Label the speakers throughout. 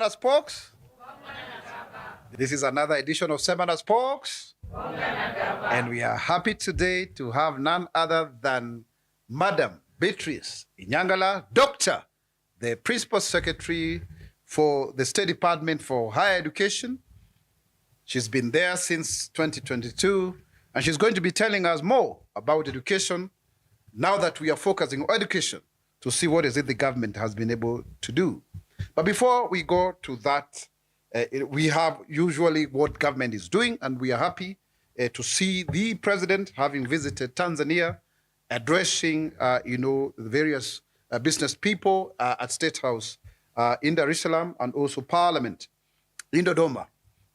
Speaker 1: na Spox. This is another edition of Sema na Spox. And we are happy today to have none other than Madam Beatrice Inyangala, Doctor, the Principal Secretary for the State Department for Higher Education. She's been there since 2022, and she's going to be telling us more about education now that we are focusing on education to see what is it the government has been able to do. But before we go to that, we have usually what government is doing, and we are happy to see the president having visited Tanzania, addressing, the various business people at State House in Dar es Salaam, and also Parliament in Dodoma.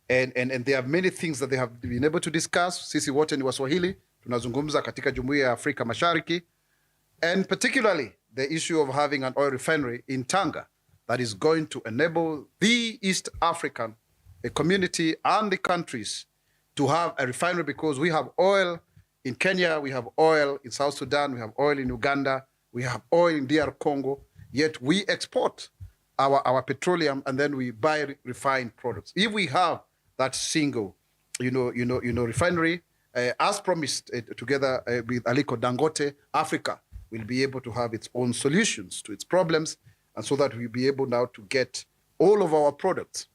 Speaker 1: And there are many things that they have been able to discuss. Sisi wote ni Waswahili, tunazungumza katika Jumuiya ya Afrika Mashariki, and particularly the issue of having an oil refinery in Tanga that is going to enable the East African community and the countries to have a refinery, because we have oil in Kenya, we have oil in South Sudan, we have oil in Uganda, we have oil in DR Congo, yet we export our petroleum and then we buy refined products. If we have that single, refinery, as promised together with Aliko Dangote, Africa will be able to have its own solutions to its problems, and so that we'll be able now to get all of our products,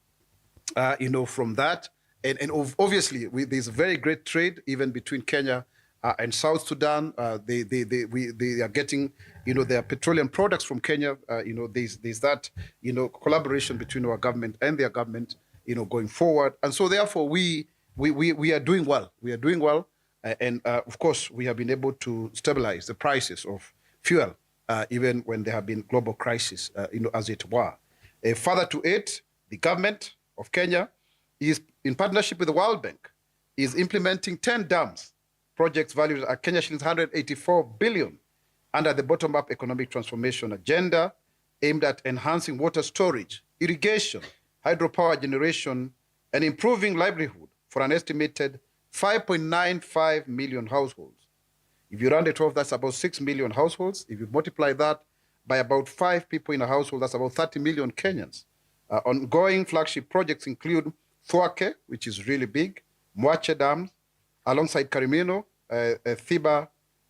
Speaker 1: from that. And obviously, there's a very great trade even between Kenya and South Sudan. They are getting, their petroleum products from Kenya. There's that, collaboration between our government and their government, going forward. And so therefore, we are doing well. We are doing well. And of course, we have been able to stabilize the prices of fuel, even when there have been global crises, as it were. Further to it, the government of Kenya is, in partnership with the World Bank, is implementing 10 dams projects valued at Kenya shillings 184 billion under the bottom-up economic transformation agenda aimed at enhancing water storage, irrigation, hydropower generation, and improving livelihood for an estimated 5.95 million households. If you round it off, that's about 6 million households. If you multiply that by about 5 people in a household, that's about 30 million Kenyans. Ongoing flagship projects include Thwake, which is really big, Mwache Dam, alongside Karimino, Thiba,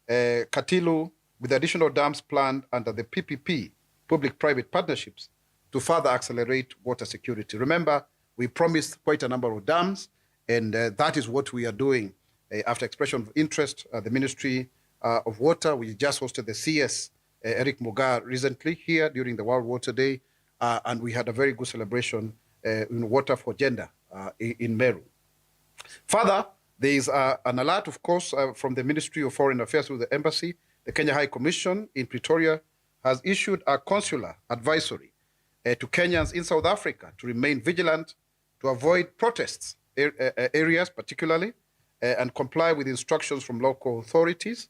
Speaker 1: Katilu, with additional dams planned under the PPP, public-private partnerships, to further accelerate water security. Remember, we promised quite a number of dams, and that is what we are doing. After expression of interest, the Ministry of Water, we just hosted the CS, Eric Mugar, recently here during the World Water Day, and we had a very good celebration in Water for Gender in Meru. Further, there is an alert, of course, from the Ministry of Foreign Affairs with the Embassy. The Kenya High Commission in Pretoria has issued a consular advisory to Kenyans in South Africa to remain vigilant, to avoid protests areas particularly, and comply with instructions from local authorities,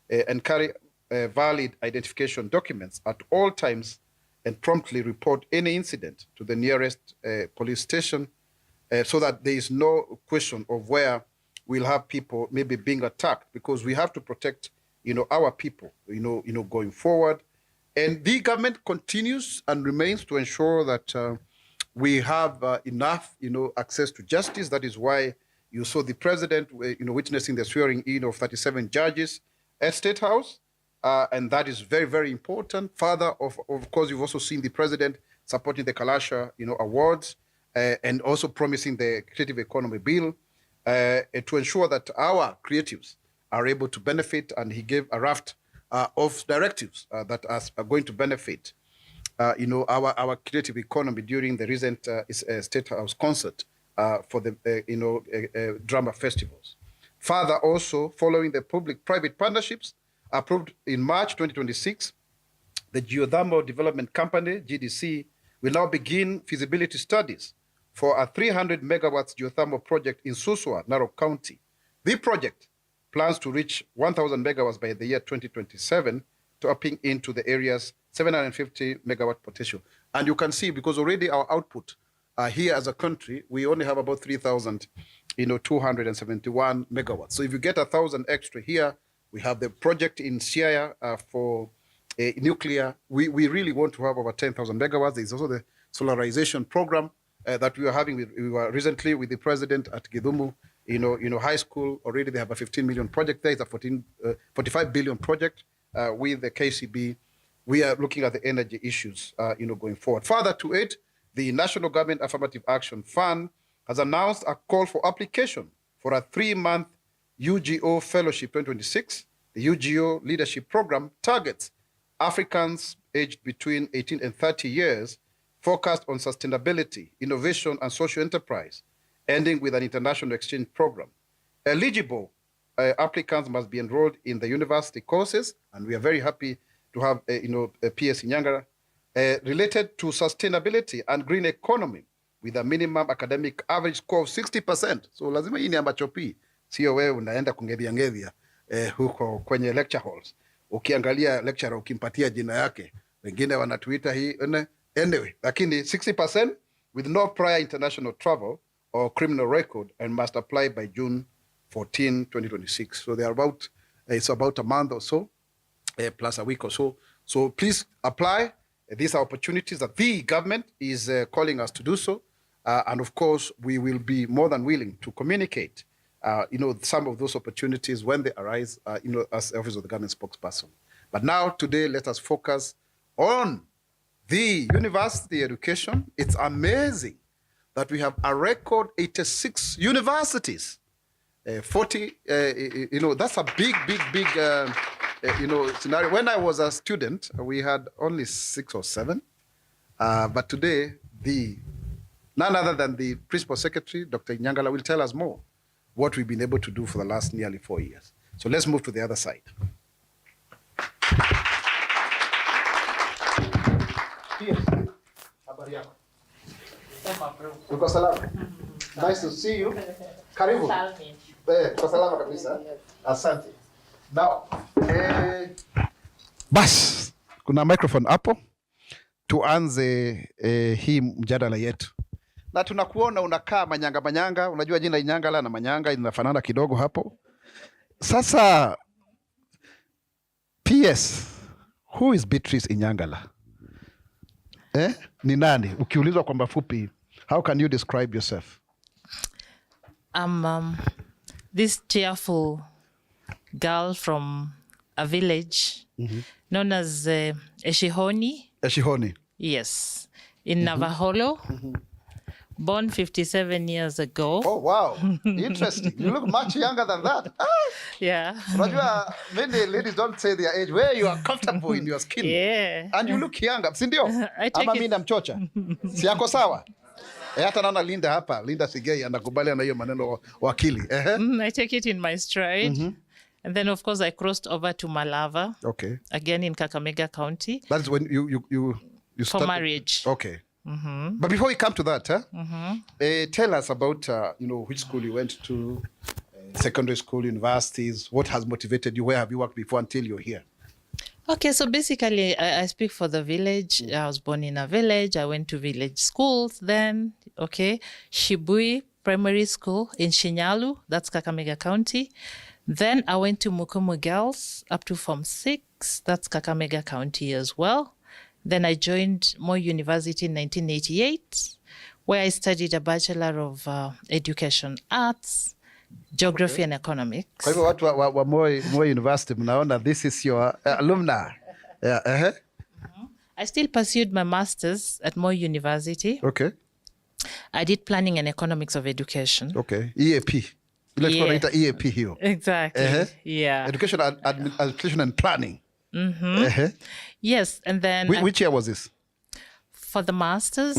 Speaker 1: and carry valid identification documents at all times, and promptly report any incident to the nearest police station, so that there is no question of where we'll have people maybe being attacked, because we have to protect, our people, going forward. And the government continues and remains to ensure that we have enough, access to justice. That is why you saw the president, witnessing the swearing in of 37 judges at State House. And that is very, very important. Further, of course, you've also seen the president supporting the Kalasha, awards, and also promising the Creative Economy Bill to ensure that our creatives are able to benefit. And he gave a raft of directives that are going to benefit, our creative economy during the recent State House concert for the drama festivals. Further, also, following the public-private partnerships approved in March 2026, the Geothermal Development Company, GDC, will now begin feasibility studies for a 300 megawatts geothermal project in Suswa, Narok County. The project plans to reach 1,000 megawatts by the year 2027, tapping into the area's 750 megawatt potential. And you can see, because already our output here as a country, we only have about 3,271 megawatts. So if you get 1,000 extra here, we have the project in Siaya for nuclear. We really want to have over 10,000 megawatts. There's also the solarization program that we were recently with the president at Githumu, high school. Already they have a 15 million project there. It's a 45 billion project with the KCB. We are looking at the energy issues, going forward. Further to it, the National Government Affirmative Action Fund has announced a call for application for a 3-month UGO Fellowship 2026. The UGO Leadership Program targets Africans aged between 18 and 30 years, focused on sustainability, innovation, and social enterprise, ending with an international exchange program. Eligible applicants must be enrolled in the university courses, and we are very happy to have, PS Inyangala, related to sustainability and green economy with a minimum academic average score of 60%. So lazima hii ni ambacho pia sio wewe unaenda kungedhia huko kwenye lecture halls. Ukiangalia lecturer ukimpatia jina yake, wengine wanatuita hii anyway, lakini 60% with no prior international travel or criminal record and must apply by June 14, 2026. So they are it's about a month or so, plus a week or so. So please apply. These are opportunities that the government is calling us to do so. And of course, we will be more than willing to communicate, some of those opportunities when they arise, as Office of the Government spokesperson. But now, today, let us focus on the university education. It's amazing that we have a record 86 universities. 40, that's a big scenario. When I was a student, we had only 6 or 7. But today, none other than the Principal Secretary, Dr. Inyangala, will tell us more what we've been able to do for the last nearly 4 years. So let's move to the other side. Yes. Habari yako? Uko salama? Nice to see you. Karibu. Uko salama kabisa. Asante. Now, bas, kuna microphone hapo. Tuanze hii mjadala yetu. Na tunakuona unakaa manyanga. Unajua jina Inyangala na manyanga inafanana kidogo hapo. Sasa, PS, who is Beatrice Inyangala? Ni nani? Ukiulizwa kwa mafupi, how can you describe yourself?
Speaker 2: I'm this cheerful girl from a village known as Eshihoni.
Speaker 1: Eshihoni?
Speaker 2: Yes, in Navaholo. Born 57 years ago.
Speaker 1: Oh, wow. Interesting. You look much younger than that.
Speaker 2: Yeah.
Speaker 1: Unajua, many ladies don't say their age, where you are comfortable in your skin.
Speaker 2: Yeah.
Speaker 1: And you look younger. Sindio? Ama mimi namchocha. Si yako sawa? Hata naona Linda hapa. Linda Sigei anakubali na hiyo maneno wakili.
Speaker 2: I take it in my stride. And then, of course, I crossed over to Malava. Okay. Again in Kakamega County.
Speaker 1: That's when you
Speaker 2: for marriage.
Speaker 1: Okay. But before we come to that, tell us about which school you went to, secondary school, universities. What has motivated you? Where have you worked before until you're here?
Speaker 2: Okay, so basically, I speak for the village. I was born in a village. I went to village schools then. Okay, Shibui Primary School in Shinyalu, that's Kakamega County. Then I went to Mukumu Girls up to Form 6, that's Kakamega County as well. Then I joined Moi University in 1988, where I studied a Bachelor of Education Arts, Geography and Economics.
Speaker 1: Kwa hivyo watu wa Moi University mnaona this is your alumni. Yeah,
Speaker 2: I still pursued my master's at Moi University.
Speaker 1: Okay.
Speaker 2: I did Planning and Economics of Education.
Speaker 1: Okay. EAP. Let's call it EAP here.
Speaker 2: Exactly. Yeah.
Speaker 1: Education and Planning.
Speaker 2: Yes, and then...
Speaker 1: Which year was this?
Speaker 2: For the master's,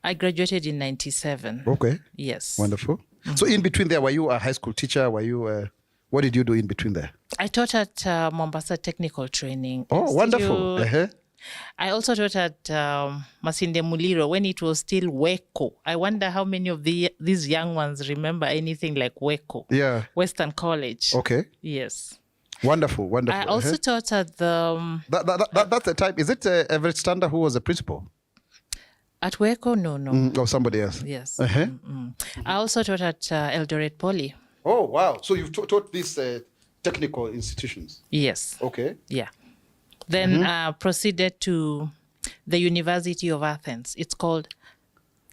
Speaker 2: I graduated in 97.
Speaker 1: Okay.
Speaker 2: Yes.
Speaker 1: Wonderful. So in between there, were you a high school teacher? Were you... what did you do in between there?
Speaker 2: I taught at Mombasa Technical Training
Speaker 1: Oh,
Speaker 2: Institute.
Speaker 1: Wonderful.
Speaker 2: I also taught at Masinde Muliro when it was still Weko. I wonder how many of these young ones remember anything like Weko.
Speaker 1: Yeah.
Speaker 2: Western College.
Speaker 1: Okay.
Speaker 2: Yes.
Speaker 1: Wonderful.
Speaker 2: I also taught at the...
Speaker 1: That's the type. Is it Everett Stander who was the principal?
Speaker 2: At Weko? No.
Speaker 1: Or somebody else?
Speaker 2: Yes. I also taught at Eldoret Poly.
Speaker 1: Oh, wow. So you've taught these technical institutions?
Speaker 2: Yes.
Speaker 1: Okay.
Speaker 2: Yeah. Then proceeded to the University of Athens. It's called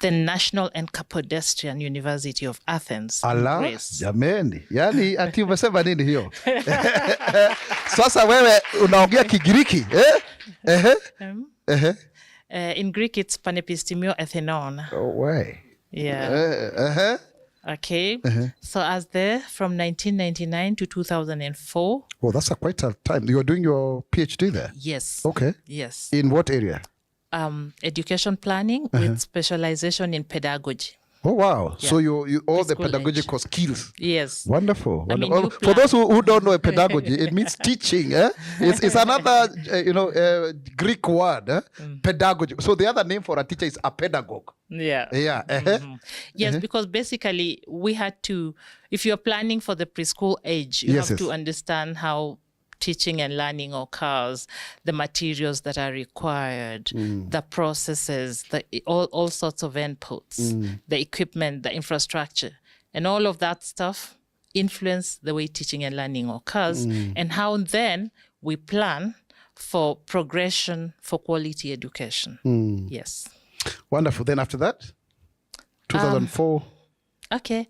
Speaker 2: the National and Capodistrian University of Athens.
Speaker 1: Ala,
Speaker 2: Greece.
Speaker 1: jameni. Yani ati umesema nini hiyo? Sasa wewe unaongea Kigiriki,
Speaker 2: In Greek, it's Panepistimio Athenon.
Speaker 1: Oh, way.
Speaker 2: Yeah. Okay. So I was there from 1999 to 2004.
Speaker 1: Oh, that's quite a time. You were doing your PhD there?
Speaker 2: Yes.
Speaker 1: Okay.
Speaker 2: Yes.
Speaker 1: In what area?
Speaker 2: Education planning with specialization in pedagogy.
Speaker 1: Oh, wow.
Speaker 2: Yeah.
Speaker 1: So you all the
Speaker 2: Preschool
Speaker 1: pedagogical skills.
Speaker 2: Yes.
Speaker 1: Wonderful.
Speaker 2: I mean,
Speaker 1: Wonderful.
Speaker 2: you
Speaker 1: For
Speaker 2: plan.
Speaker 1: those who don't know pedagogy, it means teaching. It's another, Greek word, pedagogy. So the other name for a teacher is a pedagogue.
Speaker 2: Yeah.
Speaker 1: Yeah.
Speaker 2: Yes, because basically we had to, if you're planning for the preschool age, you
Speaker 1: Yes,
Speaker 2: have
Speaker 1: yes.
Speaker 2: to understand how teaching and learning occurs, the materials that are required, the processes, all sorts of inputs, the equipment, the infrastructure, and all of that stuff influence the way teaching and learning occurs, and how then we plan for progression for quality education. Yes.
Speaker 1: Wonderful. Then after that, 2004,
Speaker 2: Okay.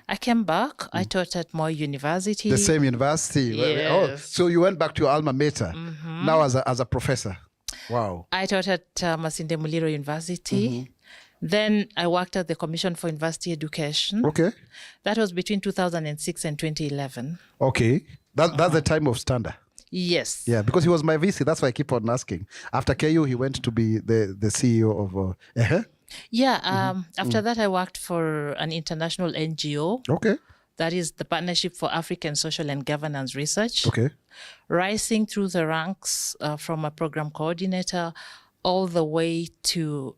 Speaker 2: I came back. I taught at Moi University.
Speaker 1: the same university.
Speaker 2: Yes.
Speaker 1: Oh, so you went back to your alma mater now as a professor. Wow.
Speaker 2: I taught at Masinde Muliro University. Then I worked at the Commission for University Education.
Speaker 1: Okay.
Speaker 2: That was between 2006 and 2011.
Speaker 1: Okay. That's the time of Standard.
Speaker 2: Yes.
Speaker 1: Yeah, because he was my VC. That's why I keep on asking. After KU, he went to be the CEO of...
Speaker 2: Yeah. After that, I worked for an international NGO.
Speaker 1: Okay.
Speaker 2: That is the Partnership for African Social and Governance Research.
Speaker 1: Okay.
Speaker 2: Rising through the ranks from a program coordinator all the way to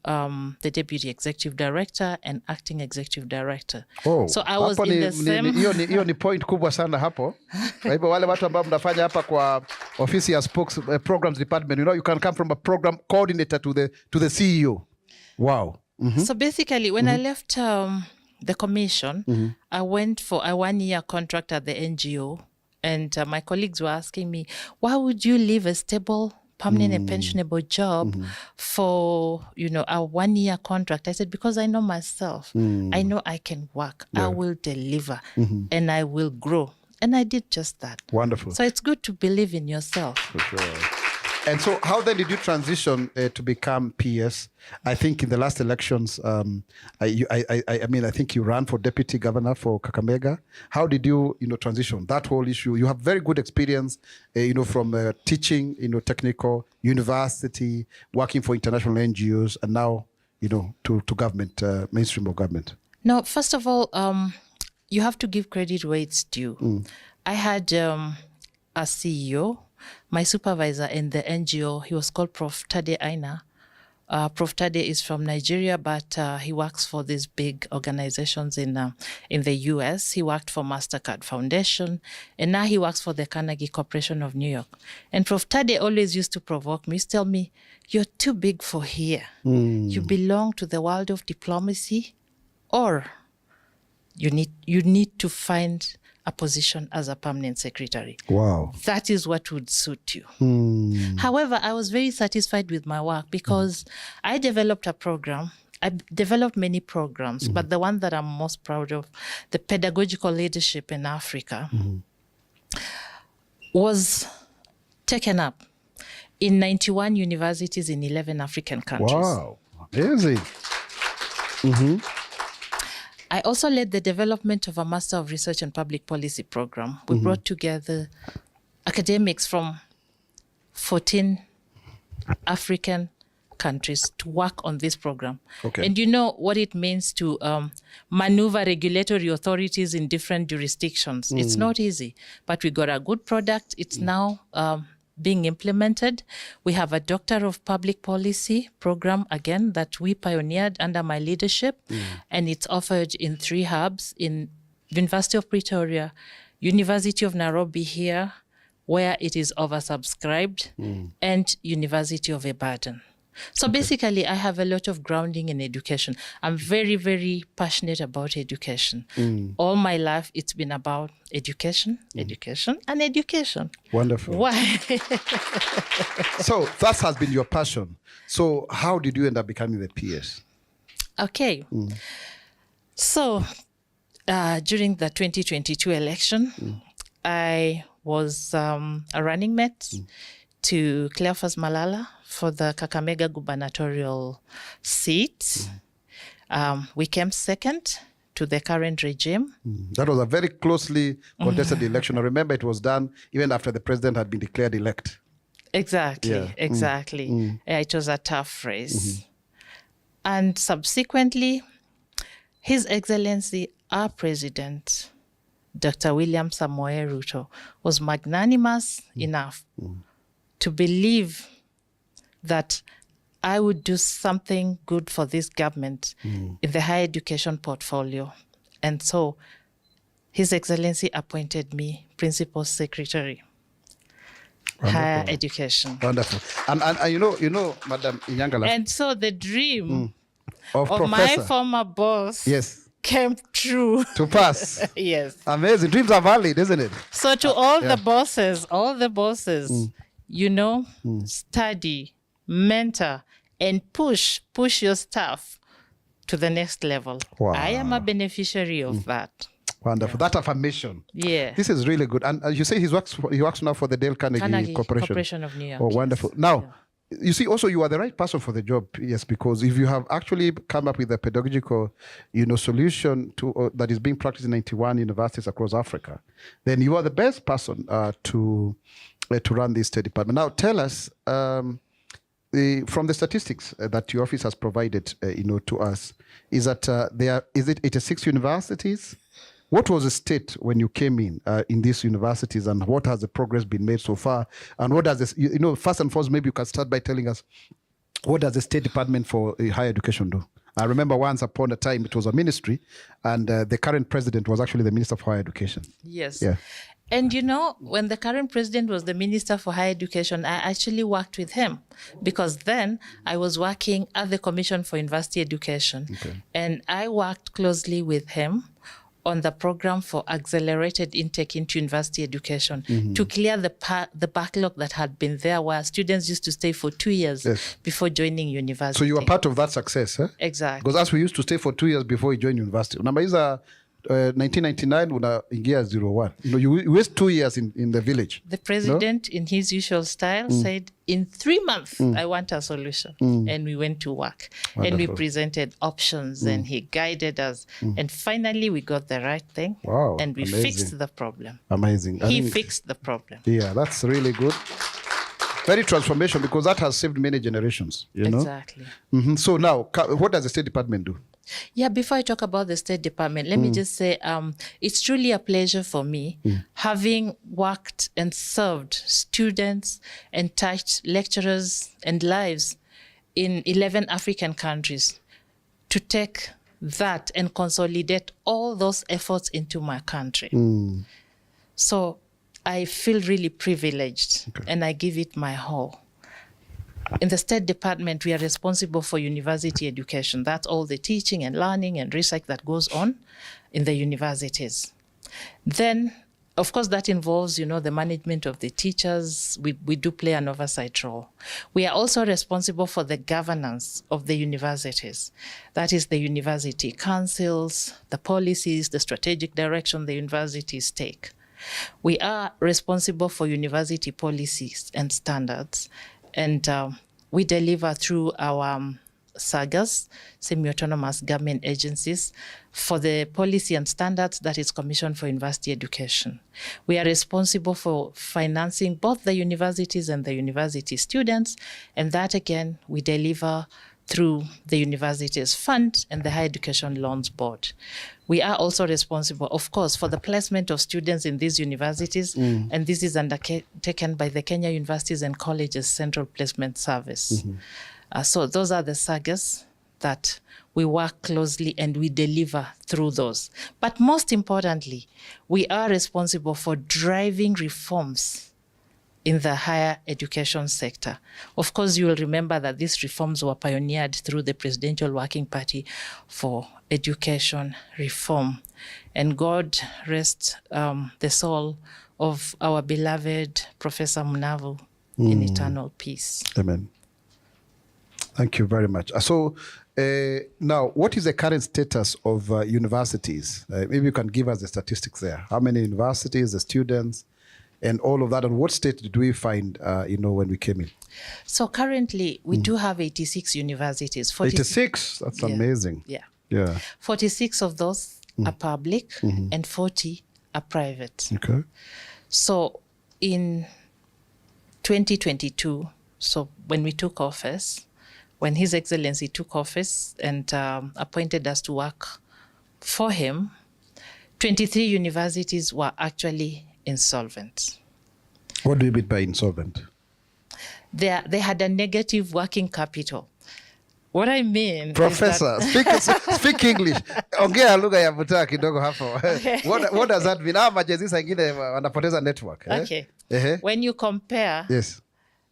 Speaker 2: the deputy executive director and acting executive director.
Speaker 1: Oh,
Speaker 2: so I was
Speaker 1: hapo
Speaker 2: in the same...
Speaker 1: hiyo ni point kubwa sana hapo. Kwa hivyo wale watu ambao mnafanya hapa kwa ofisi ya Spox Programs Department, you can come from a program coordinator to the CEO. Wow.
Speaker 2: So basically, when I left the commission, I went for a 1-year contract at the NGO. And my colleagues were asking me, why would you leave a stable, permanent and pensionable job for, a 1-year contract? I said, because I know myself. I know I can work. I will deliver and I will grow. And I did just that.
Speaker 1: Wonderful.
Speaker 2: So it's good to believe in yourself.
Speaker 1: For sure. And so how then did you transition to become PS? I think in the last elections, I think you ran for deputy governor for Kakamega. How did you, transition that whole issue? You have very good experience, from teaching, technical, university, working for international NGOs, and now, to government, mainstream of government.
Speaker 2: No, first of all, you have to give credit where it's due. I had a CEO, my supervisor in the NGO. He was called Prof. Tade Aina. Prof. Tade is from Nigeria, but he works for these big organizations in the US. He worked for MasterCard Foundation, and now he works for the Carnegie Corporation of New York. And Prof. Tade always used to provoke me, used to tell me, you're too big for here. You belong to the world of diplomacy, or you need to find a position as a permanent secretary.
Speaker 1: Wow.
Speaker 2: That is what would suit you. However, I was very satisfied with my work because I developed a program. I developed many programs, but the one that I'm most proud of, the pedagogical leadership in Africa, was taken up in 91 universities in 11 African countries.
Speaker 1: Wow. Amazing.
Speaker 2: I also led the development of a Master of Research and Public Policy program. We brought together academics from 14 African countries to work on this program.
Speaker 1: Okay.
Speaker 2: And you know what it means to maneuver regulatory authorities in different jurisdictions. It's not easy, but we got a good product. It's now being implemented. We have a Doctor of Public Policy program, again, that we pioneered under my leadership, and it's offered in 3 hubs, in University of Pretoria, University of Nairobi here, where it is oversubscribed, and University of Ibadan. So basically, I have a lot of grounding in education. I'm very, very passionate about education. All my life, it's been about education, education, and education.
Speaker 1: Wonderful.
Speaker 2: Why?
Speaker 1: So that has been your passion. So how did you end up becoming the PS?
Speaker 2: Okay. So during the 2022 election, I was a running mate to Cleophas Malala for the Kakamega gubernatorial seat. We came second to the current regime.
Speaker 1: That was a very closely contested election. I remember it was done even after the president had been declared elect.
Speaker 2: Exactly,
Speaker 1: Yeah.
Speaker 2: exactly. Yeah, it was a tough race. And subsequently, His Excellency, our President, Dr. William Samoei Ruto, was magnanimous enough to believe that I would do something good for this government in the higher education portfolio. And so His Excellency appointed me Principal Secretary, Higher Education.
Speaker 1: Wonderful. And you know, Madam Inyangala,
Speaker 2: And so the dream
Speaker 1: of
Speaker 2: of my
Speaker 1: Professor.
Speaker 2: former boss
Speaker 1: Yes.
Speaker 2: came true.
Speaker 1: To pass.
Speaker 2: Yes.
Speaker 1: Amazing. Dreams are valid, isn't it?
Speaker 2: So to all the bosses, you know, study, mentor, and push your staff to the next level.
Speaker 1: Wow.
Speaker 2: I am a beneficiary of that.
Speaker 1: Wonderful. That affirmation.
Speaker 2: Yeah.
Speaker 1: This is really good. And you say he works now for the Dale Carnegie Corporation.
Speaker 2: of New York.
Speaker 1: Oh, wonderful. Now, you see, also you are the right person for the job, yes, because if you have actually come up with a pedagogical, solution to that is being practiced in 91 universities across Africa, then you are the best person to run this state department. Now, tell us from the statistics that your office has provided, to us, is that is it 86 universities? What was the state when you came in these universities, and what has the progress been made so far? And what does this, first and foremost, maybe you can start by telling us, what does the State Department for Higher Education do? I remember once upon a time it was a ministry, and the current president was actually the Minister of Higher Education.
Speaker 2: Yes.
Speaker 1: Yeah.
Speaker 2: And when the current president was the Minister for Higher Education, I actually worked with him, because then I was working at the Commission for University Education.
Speaker 1: Okay.
Speaker 2: And I worked closely with him on the program for accelerated intake into university education to clear the backlog that had been there, where students used to stay for 2 years before joining university.
Speaker 1: So you were part of that success, eh?
Speaker 2: Exactly.
Speaker 1: Because as we used to stay for 2 years before we joined university. Unamaliza 1999 unaingia 01. You waste 2 years in the village.
Speaker 2: The president, in his usual style, said, in 3 months, I want a solution. And we went to work.
Speaker 1: Wonderful.
Speaker 2: And we presented options, and he guided us. And finally, we got the right thing.
Speaker 1: Wow,
Speaker 2: and we
Speaker 1: amazing.
Speaker 2: fixed the problem.
Speaker 1: Amazing.
Speaker 2: He fixed the problem.
Speaker 1: Yeah, that's really good. Very transformation, because that has saved many generations.
Speaker 2: Exactly.
Speaker 1: So now, what does the State Department do?
Speaker 2: Yeah, before I talk about the State Department, let me just say it's truly a pleasure for me, having worked and served students and touched lecturers and lives in 11 African countries, to take that and consolidate all those efforts into my country. So I feel really privileged, and I give it my whole. In the State Department, we are responsible for university education. That's all the teaching and learning and research that goes on in the universities. Then, of course, that involves, the management of the teachers. We do play an oversight role. We are also responsible for the governance of the universities. That is the university councils, the policies, the strategic direction the universities take. We are responsible for university policies and standards. And we deliver through our SAGAs, semi-autonomous government agencies, for the policy and standards that is Commission for University Education. We are responsible for financing both the universities and the university students, and that again we deliver through the university's fund and the Higher Education Loans Board. We are also responsible, of course, for the placement of students in these universities, and this is undertaken by the Kenya Universities and Colleges Central Placement Service. So those are the SAGAs that we work closely and we deliver through those. But most importantly, we are responsible for driving reforms in the higher education sector. Of course, you will remember that these reforms were pioneered through the Presidential Working Party for Education Reform. And God rest the soul of our beloved Professor Munavu in eternal peace.
Speaker 1: Amen. Thank you very much. So now, what is the current status of universities? Maybe you can give us the statistics there. How many universities, the students, and all of that, and what state did we find, when we came in?
Speaker 2: So currently, we do have 86 universities.
Speaker 1: 86? That's amazing.
Speaker 2: Yeah. 46 of those are public and 40 are private.
Speaker 1: Okay.
Speaker 2: So in 2022, so when we took office, when His Excellency took office and appointed us to work for him, 23 universities were actually insolvent.
Speaker 1: What do you mean by insolvent?
Speaker 2: They had a negative working capital. What I mean,
Speaker 1: Professor, speak English. Ongea lugha ya mtaa kidogo hapo. What does that mean? Majezi sangine wanapoteza network.
Speaker 2: Okay. When you compare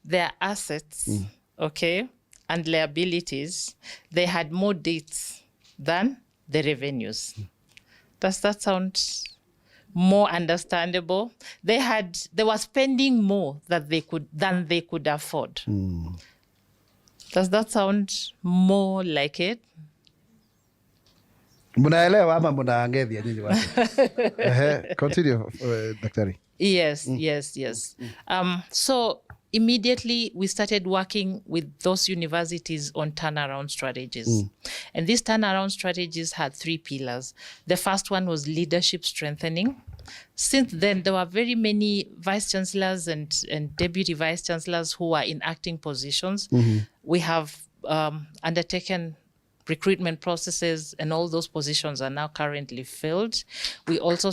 Speaker 2: their assets, okay, and liabilities, they had more debts than the revenues. Does that sound more understandable? They were spending more than they could afford. Does that sound more like it?
Speaker 1: Munaelewa ama munaangevia nyinyi watu? Continue, Daktari.
Speaker 2: Yes. So immediately we started working with those universities on turnaround strategies. And these turnaround strategies had 3 pillars. The first one was leadership strengthening. Since then, there were very many vice chancellors and deputy vice chancellors who are in acting positions. We have undertaken recruitment processes, and all those positions are now currently filled. We also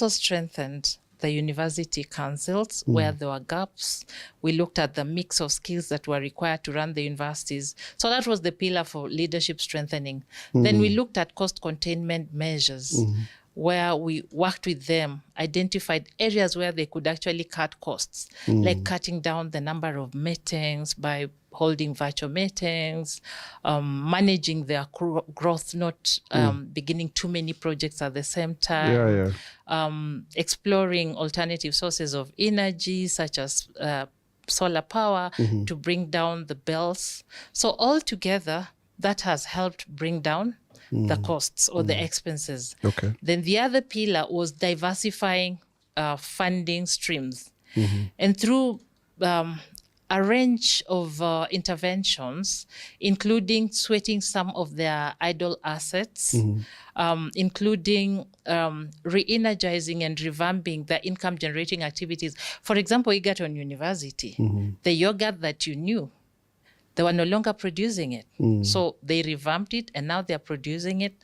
Speaker 2: strengthened the university councils where there were gaps. We looked at the mix of skills that were required to run the universities. So that was the pillar for leadership strengthening. Then we looked at cost containment measures where we worked with them, identified areas where they could actually cut costs, like cutting down the number of meetings by holding virtual meetings, managing their growth, not beginning too many projects at the same time, exploring alternative sources of energy, such as solar power, to bring down the bills. So altogether, that has helped bring down the costs or the expenses.
Speaker 1: Okay.
Speaker 2: Then the other pillar was diversifying funding streams. And through a range of interventions, including sweating some of their idle assets, including re-energizing and revamping the income-generating activities. For example, Egerton University, the yogurt that you knew, they were no longer producing it. So they revamped it, and now they're producing it.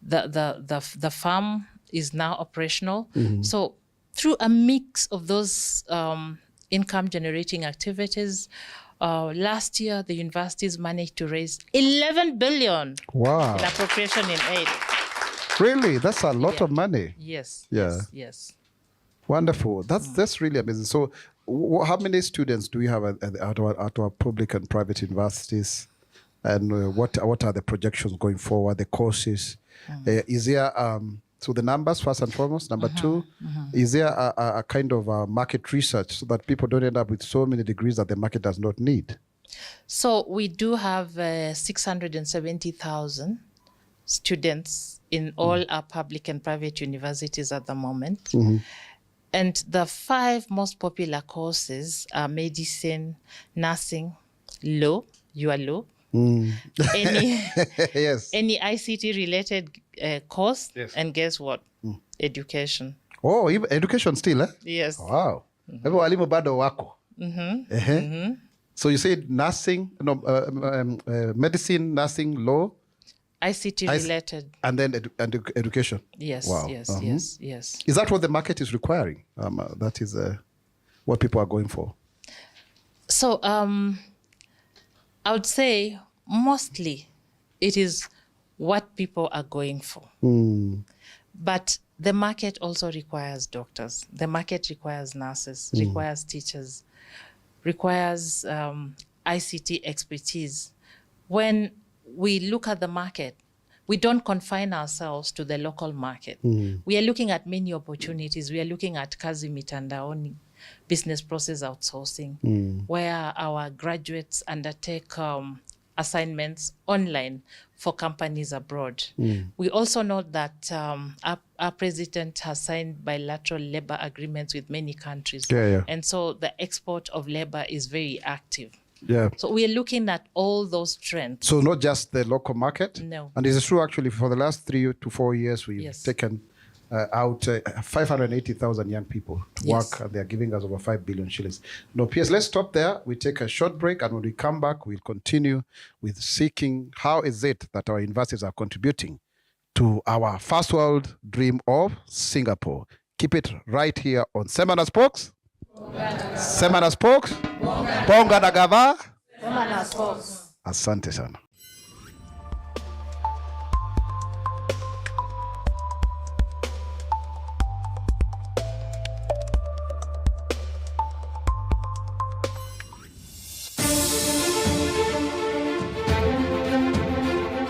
Speaker 2: The farm is now operational. So through a mix of those income-generating activities, last year the universities managed to raise 11 billion in appropriation in aid.
Speaker 1: Really? That's a lot of money.
Speaker 2: Yes.
Speaker 1: Wonderful. That's really amazing. So how many students do we have at our public and private universities? And what are the projections going forward, the courses? Is there, so the numbers first and foremost, number two, is there a kind of market research so that people don't end up with so many degrees that the market does not need?
Speaker 2: So we do have 670,000 students in all our public and private universities at the moment. And the 5 most popular courses are medicine, nursing, law, your law, any ICT related course, and guess what? Education.
Speaker 1: Oh, even education still, eh?
Speaker 2: Yes.
Speaker 1: Wow. Walimu bado wako. So you said nursing, medicine, nursing, law,
Speaker 2: ICT related,
Speaker 1: and then education.
Speaker 2: Yes.
Speaker 1: Wow.
Speaker 2: Yes.
Speaker 1: Is that what the market is requiring? That is what people are going for.
Speaker 2: So I would say mostly it is what people are going for. But the market also requires doctors. The market requires nurses, requires teachers, requires ICT expertise. When we look at the market, we don't confine ourselves to the local market. We are looking at many opportunities. We are looking at kazi mitandaoni, business process outsourcing, where our graduates undertake assignments online for companies abroad. We also know that our president has signed bilateral labor agreements with many countries. And so the export of labor is very active. So we are looking at all those trends.
Speaker 1: So not just the local market?
Speaker 2: No.
Speaker 1: And it's true, actually, for the last 3 to 4 years, we've taken out 580,000 young people to work, and they're giving us over 5 billion shillings. No, PS, let's stop there. We take a short break, and when we come back, we'll continue with seeking how is it that our universities are contributing to our first world dream of Singapore. Keep it right here on Sema na Spox. Sema na Spox. Bonga na Gava.
Speaker 2: Sema na Spox.
Speaker 1: Asante sana.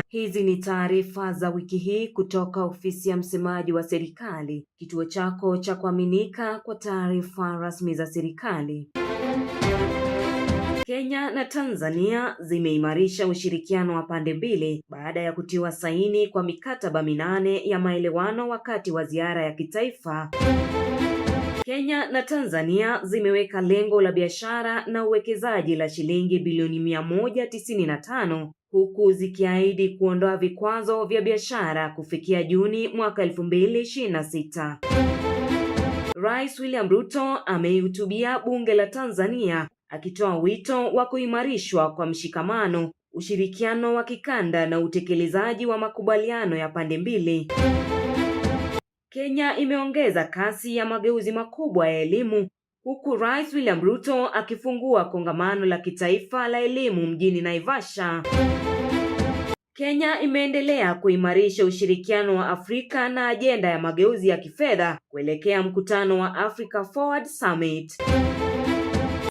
Speaker 3: Hizi ni taarifa za wiki hii kutoka ofisi ya msemaji wa serikali, kituo chako cha kuaminika kwa taarifa rasmi za serikali. Kenya na Tanzania zimeimarisha ushirikiano wa pande mbili baada ya kutiwa saini kwa mikataba 8 ya maelewano wakati wa ziara ya kitaifa. Kenya na Tanzania zimeweka lengo la biashara na uwekezaji la shilingi bilioni 195 huku zikiahidi kuondoa vikwazo vya biashara kufikia Juni mwaka 2026. Rais William Ruto amehutubia bunge la Tanzania akitoa wito wa kuimarishwa kwa mshikamano, ushirikiano wa kikanda na utekelezaji wa makubaliano ya pande mbili. Kenya imeongeza kasi ya mageuzi makubwa ya elimu huku Rais William Ruto akifungua kongamano la kitaifa la elimu mjini Naivasha. Kenya imeendelea kuimarisha ushirikiano wa Afrika na ajenda ya mageuzi ya kifedha kuelekea mkutano wa Africa Forward Summit.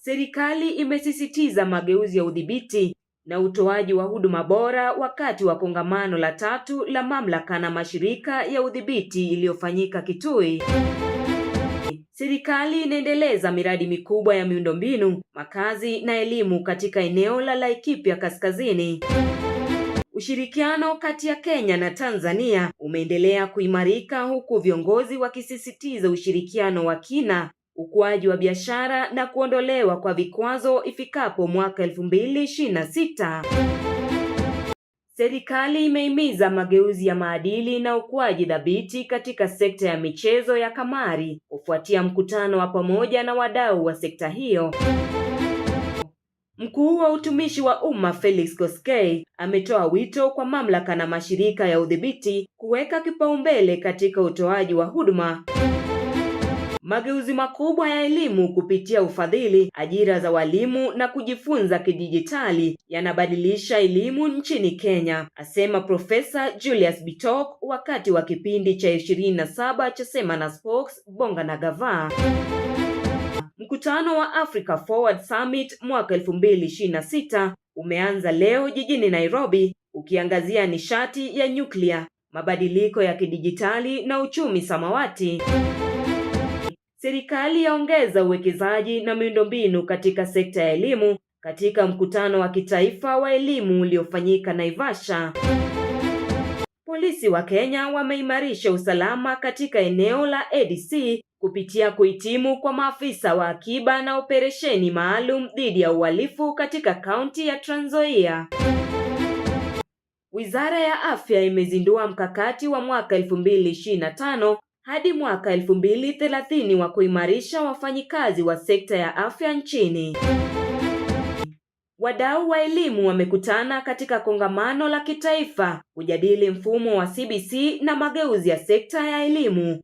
Speaker 3: Serikali imesisitiza mageuzi ya udhibiti na utoaji wa huduma bora wakati wa kongamano la 3 la mamlaka na mashirika ya udhibiti iliyofanyika Kitui. Serikali inaendeleza miradi mikubwa ya miundombinu, makazi na elimu katika eneo la Laikipia Kaskazini. Ushirikiano kati ya Kenya na Tanzania umeendelea kuimarika huku viongozi wakisisitiza ushirikiano wa kina, ukuaji wa biashara na kuondolewa kwa vikwazo ifikapo mwaka 2026. Serikali imehimiza mageuzi ya maadili na ukuaji dhabiti katika sekta ya michezo ya kamari kufuatia mkutano wa pamoja na wadau wa sekta hiyo. Mkuu wa utumishi wa umma Felix Koskei ametoa wito kwa mamlaka na mashirika ya udhibiti kuweka kipaumbele katika utoaji wa huduma. Mageuzi makubwa ya elimu kupitia ufadhili, ajira za walimu na kujifunza kidijitali yanabadilisha elimu nchini Kenya, asema Profesa Julius Bitok wakati wa kipindi cha 27 cha Sema na Spox Bonga na Gava. Mkutano wa Africa Forward Summit mwaka 2026 umeanza leo jijini Nairobi ukiangazia nishati ya nyuklia, mabadiliko ya kidijitali na uchumi samawati. Serikali yaongeza uwekezaji na miundombinu katika sekta ya elimu katika mkutano wa kitaifa wa elimu uliofanyika Naivasha. Polisi wa Kenya wameimarisha usalama katika eneo la ADC kupitia kuhitimu kwa maafisa wa akiba na operesheni maalum dhidi ya uhalifu katika kaunti ya Trans Nzoia. Wizara ya Afya imezindua mkakati wa mwaka 2025 hadi mwaka 2030 wa kuimarisha wafanyikazi wa sekta ya afya nchini. Wadau wa elimu wamekutana katika kongamano la kitaifa kujadili mfumo wa CBC na mageuzi ya sekta ya elimu.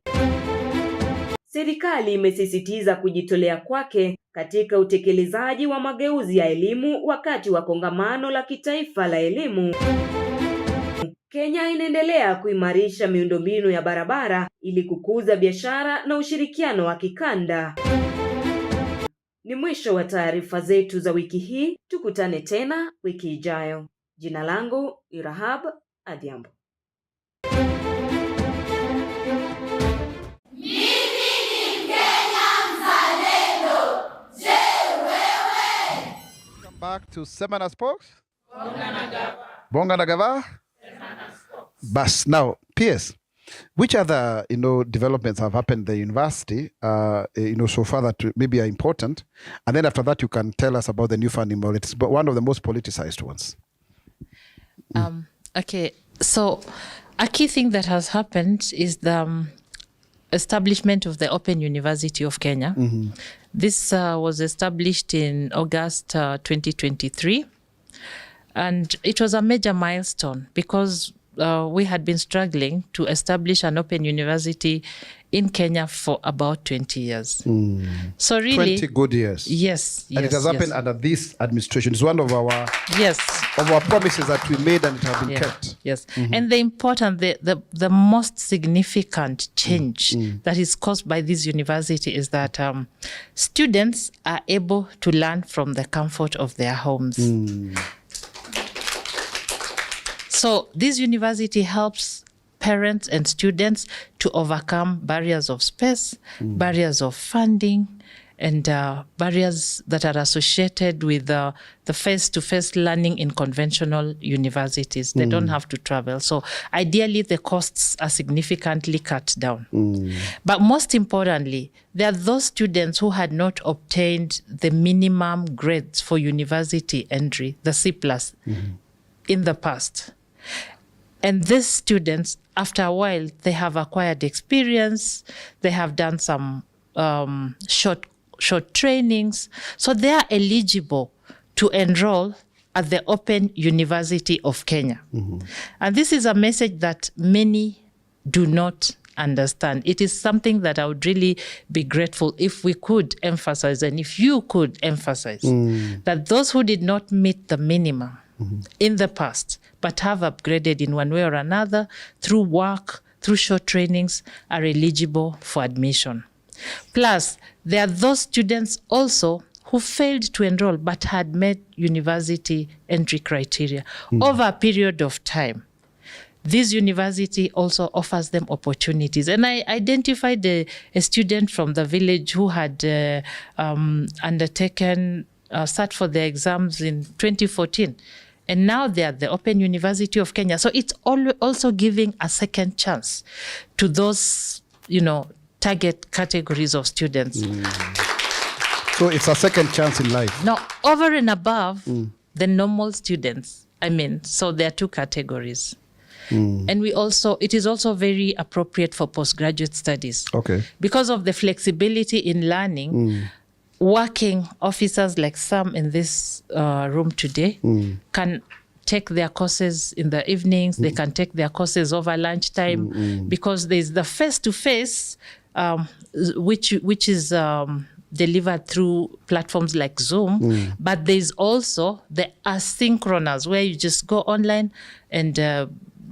Speaker 3: Serikali imesisitiza kujitolea kwake katika utekelezaji wa mageuzi ya elimu wakati wa kongamano la kitaifa la elimu. Kenya inaendelea kuimarisha miundombinu ya barabara ili kukuza biashara na ushirikiano wa kikanda. Ni mwisho wa taarifa zetu za wiki hii. Tukutane tena wiki ijayo. Jina langu ni Rahab Adhiambo.
Speaker 1: Back to Sema na Spox Bonga na Gava. Bas. Now, PS, which other developments have happened at the university so far that maybe are important, and then after that you can tell us about the new funding model. It's one of the most politicized ones.
Speaker 2: Okay, so a key thing that has happened is the establishment of the Open University of Kenya. This was established in August 2023, and it was a major milestone because we had been struggling to establish an open university in Kenya for about 20 years. So really
Speaker 1: 20 good years.
Speaker 2: Yes.
Speaker 1: And it has happened under this administration. It's one of our promises that we made, and it has been kept.
Speaker 2: Yes. And the most significant change that is caused by this university is that students are able to learn from the comfort of their homes. So this university helps parents and students to overcome barriers of space, barriers of funding, and barriers that are associated with the face-to-face learning in conventional universities. They don't have to travel. So ideally, the costs are significantly cut down. But most importantly, there are those students who had not obtained the minimum grades for university entry, the C+, in the past. And these students, after a while, they have acquired experience. They have done some short trainings. So they are eligible to enroll at the Open University of Kenya. And this is a message that many do not understand. It is something that I would really be grateful if we could emphasize, and if you could emphasize, that those who did not meet the minimum in the past, but have upgraded in one way or another through work, through short trainings, are eligible for admission. Plus, there are those students also who failed to enroll but had met university entry criteria over a period of time. This university also offers them opportunities. And I identified a student from the village who had undertaken, sat for the exams in 2014. And now they are at the Open University of Kenya. So it's also giving a second chance to those, target categories of students.
Speaker 1: So it's a second chance in life.
Speaker 2: Now, over and above the normal students, so there are two categories. And it is also very appropriate for postgraduate studies.
Speaker 1: Okay.
Speaker 2: Because of the flexibility in learning, working officers like some in this room today can take their courses in the evenings. They can take their courses over lunchtime because there's the face-to-face, which is delivered through platforms like Zoom. But there's also the asynchronous, where you just go online and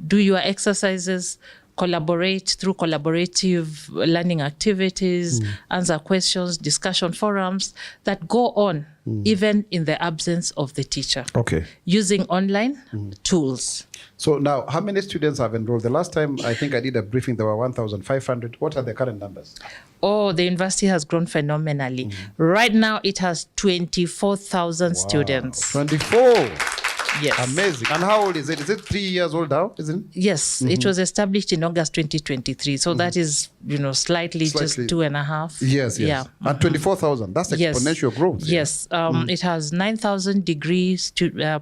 Speaker 2: do your exercises, collaborate through collaborative learning activities, answer questions, discussion forums that go on even in the absence of the teacher. Okay. Using online tools.
Speaker 1: So now, how many students have enrolled? The last time I think I did a briefing, there were 1,500. What are the current numbers?
Speaker 2: Oh, the university has grown phenomenally. Right now, it has 24,000 students.
Speaker 1: 24.
Speaker 2: Yes.
Speaker 1: Amazing. And how old is it? Is it 3 years old now, isn't it?
Speaker 2: Yes. It was established in August 2023. So that is, slightly just 2.5.
Speaker 1: Yes. Yeah. And 24,000. That's exponential growth.
Speaker 2: Yes. It has 9,000 degree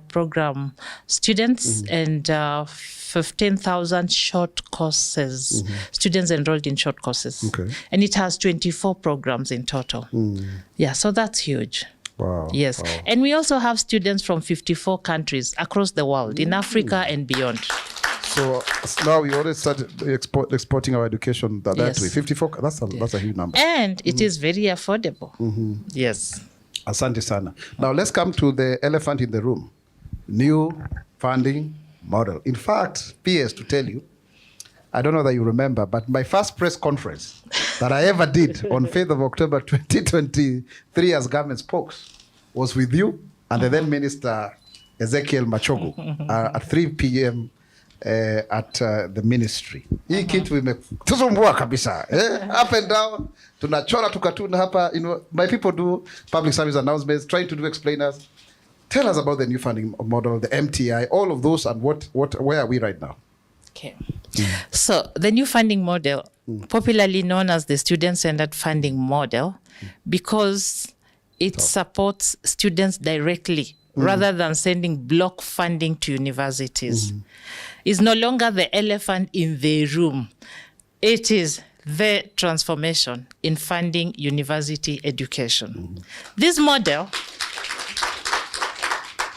Speaker 2: program students and 15,000 short courses, students enrolled in short courses. Okay. And it has 24 programs in total. Yeah, so that's huge.
Speaker 1: Wow.
Speaker 2: Yes. Wow. And we also have students from 54 countries across the world, in Africa and beyond.
Speaker 1: So now we already started exporting our education that way. 54, that's a huge number.
Speaker 2: And it is very affordable. Yes.
Speaker 1: Asante sana. Now let's come to the elephant in the room. New funding model. In fact, PS, to tell you, I don't know that you remember, but my first press conference that I ever did on 5th of October 2023 as government spokes was with you and the then Minister Ezekiel Machogu at 3 p.m. At the ministry. Hii kitu imetusumbua kabisa. Up and down. Tunachora tukatuna hapa. You know, my people do public service announcements, trying to do explainers. Tell us about the new funding model, the MTI, all of those, and where are we right now?
Speaker 2: Okay. So the new funding model, popularly known as the student-centered funding model, because it supports students directly rather than sending block funding to universities. Is no longer the elephant in the room. It is the transformation in funding university education. This model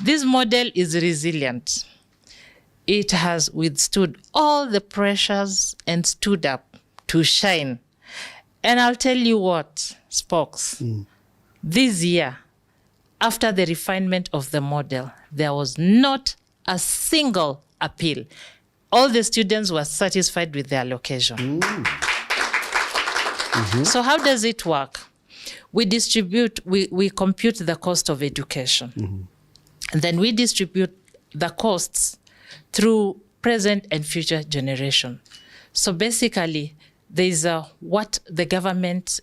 Speaker 2: is resilient. It has withstood all the pressures and stood up to shine. And I'll tell you what, Spox, this year, after the refinement of the model, there was not a single appeal. All the students were satisfied with their allocation. So how does it work? We compute the cost of education. And then we distribute the costs through present and future generation. So basically, there's what the government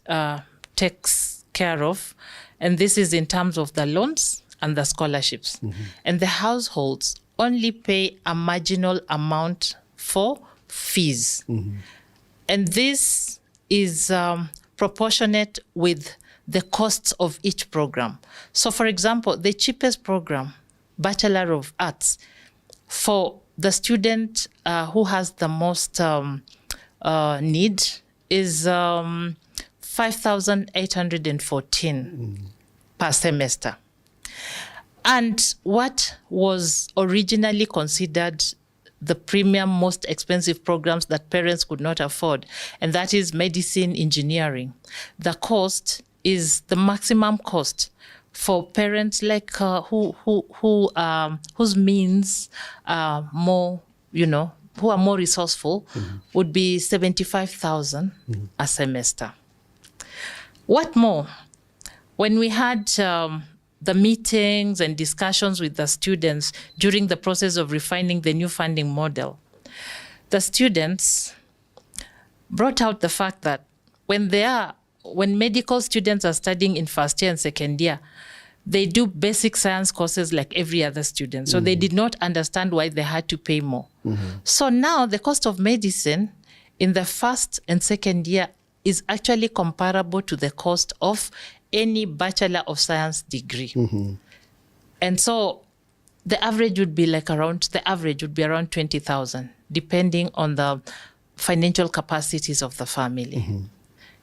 Speaker 2: takes care of, and this is in terms of the loans and the scholarships. And the households only pay a marginal amount for fees. And this is proportionate with the costs of each program. So for example, the cheapest program, Bachelor of Arts, for the student who has the most need is 5,814 per semester. And what was originally considered the premium, most expensive programs that parents could not afford, and that is medicine, engineering. The cost is the maximum cost for parents like whose means are more, who are more resourceful, would be 75,000 a semester. What more? When we had the meetings and discussions with the students during the process of refining the new funding model, the students brought out the fact that when medical students are studying in first year and second year, they do basic science courses like every other student. So they did not understand why they had to pay more. So now the cost of medicine in the first and second year is actually comparable to the cost of any Bachelor of Science degree. And so the average would be around 20,000, depending on the financial capacities of the family.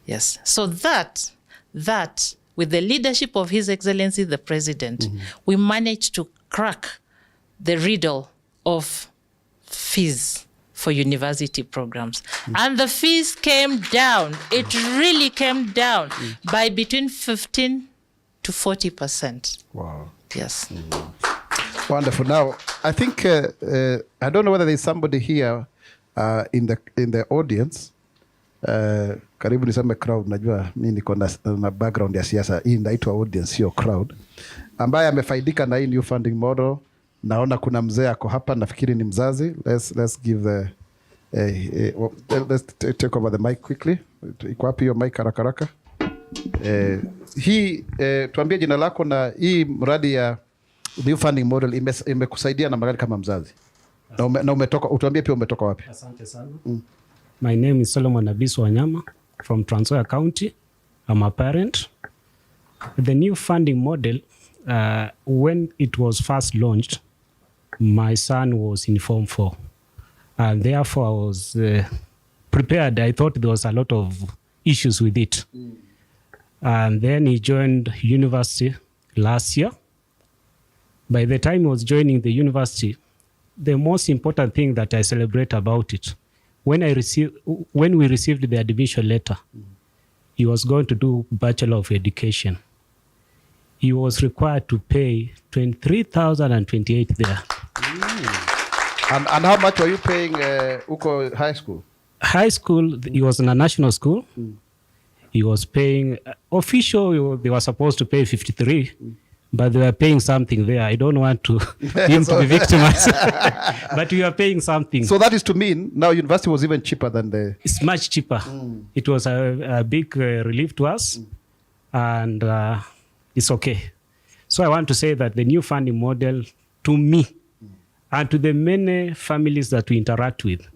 Speaker 2: Yes. So that with the leadership of His Excellency the President, we managed to crack the riddle of fees for university programs. And the fees came down. It really came down by between 15 to 40%.
Speaker 1: Wow.
Speaker 2: Yes.
Speaker 1: Wonderful. Now, I think, I don't know whether there's somebody here in the audience. Karibu niseme crowd, najua mimi niko na background ya siasa. Hii inaitwa audience, sio crowd. Ambaye amefaidika na hii new funding model. Naona kuna mzee ako hapa, nafikiri ni mzazi. Let's give let's take over the mic quickly. Iko wapi hiyo mic haraka? Tuambie jina lako na hii mradi ya new funding model imekusaidia na magari kama mzazi. Na umetoka, utuambie pia umetoka wapi?
Speaker 4: Asante sana. My name is Solomon Abisu Wanyama from Trans Nzoia County. I'm a parent. The new funding model, when it was first launched, my son was in Form 4. And therefore I was prepared. I thought there was a lot of issues with it. And then he joined university last year. By the time he was joining the university, the most important thing that I celebrate about it, when we received the admission letter, he was going to do Bachelor of Education. He was required to pay 23,028 there.
Speaker 1: And how much were you paying Uko High School?
Speaker 4: High school, he was in a national school. He was paying, official, they were supposed to pay 53, but they were paying something there. I don't want to him to be victimized, but we were paying something.
Speaker 1: So that is to mean now university was even cheaper than the...
Speaker 4: It's much cheaper. It was a big relief to us, and it's okay. So I want to say that the new funding model, to me, and to the many families that we interact with,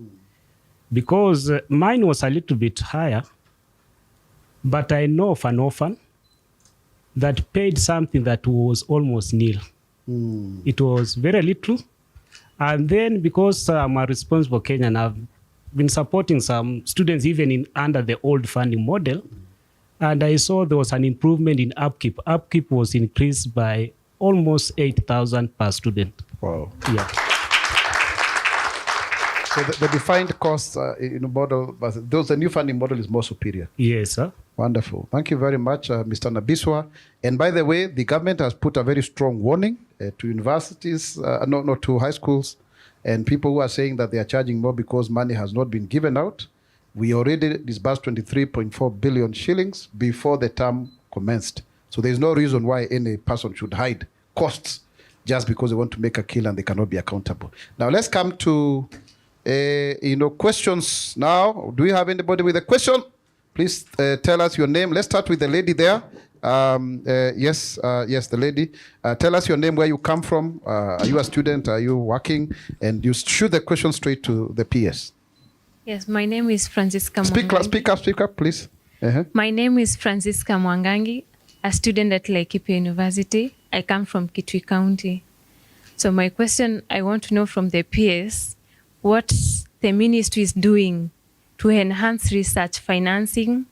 Speaker 4: because mine was a little bit higher, but I know of an orphan that paid something that was almost nil. It was very little. And then because I'm a responsible Kenyan, I've been supporting some students even under the old funding model. And I saw there was an improvement in upkeep. Upkeep was increased by almost 8,000 per student.
Speaker 1: Wow.
Speaker 4: Yeah.
Speaker 1: So the defined cost model, the new funding model is more superior.
Speaker 4: Yes, sir.
Speaker 1: Wonderful. Thank you very much, Mr. Nabiswa. And by the way, the government has put a very strong warning to universities, not to high schools, and people who are saying that they are charging more because money has not been given out. We already disbursed 23.4 billion shillings before the term commenced. So there's no reason why any person should hide costs just because they want to make a kill and they cannot be accountable. Now let's come to questions now. Do we have anybody with a question? Please tell us your name. Let's start with the lady there. Yes, the lady. Tell us your name, where you come from. Are you a student? Are you working? And you shoot the question straight to the PS.
Speaker 5: Yes, my name is Francisca Mwangangi.
Speaker 1: Speak up, please.
Speaker 5: My name is Francisca Mwangangi, a student at Laikipia University. I come from Kitui County. So my question, I want to know from the PS, what the ministry is doing to enhance research financing,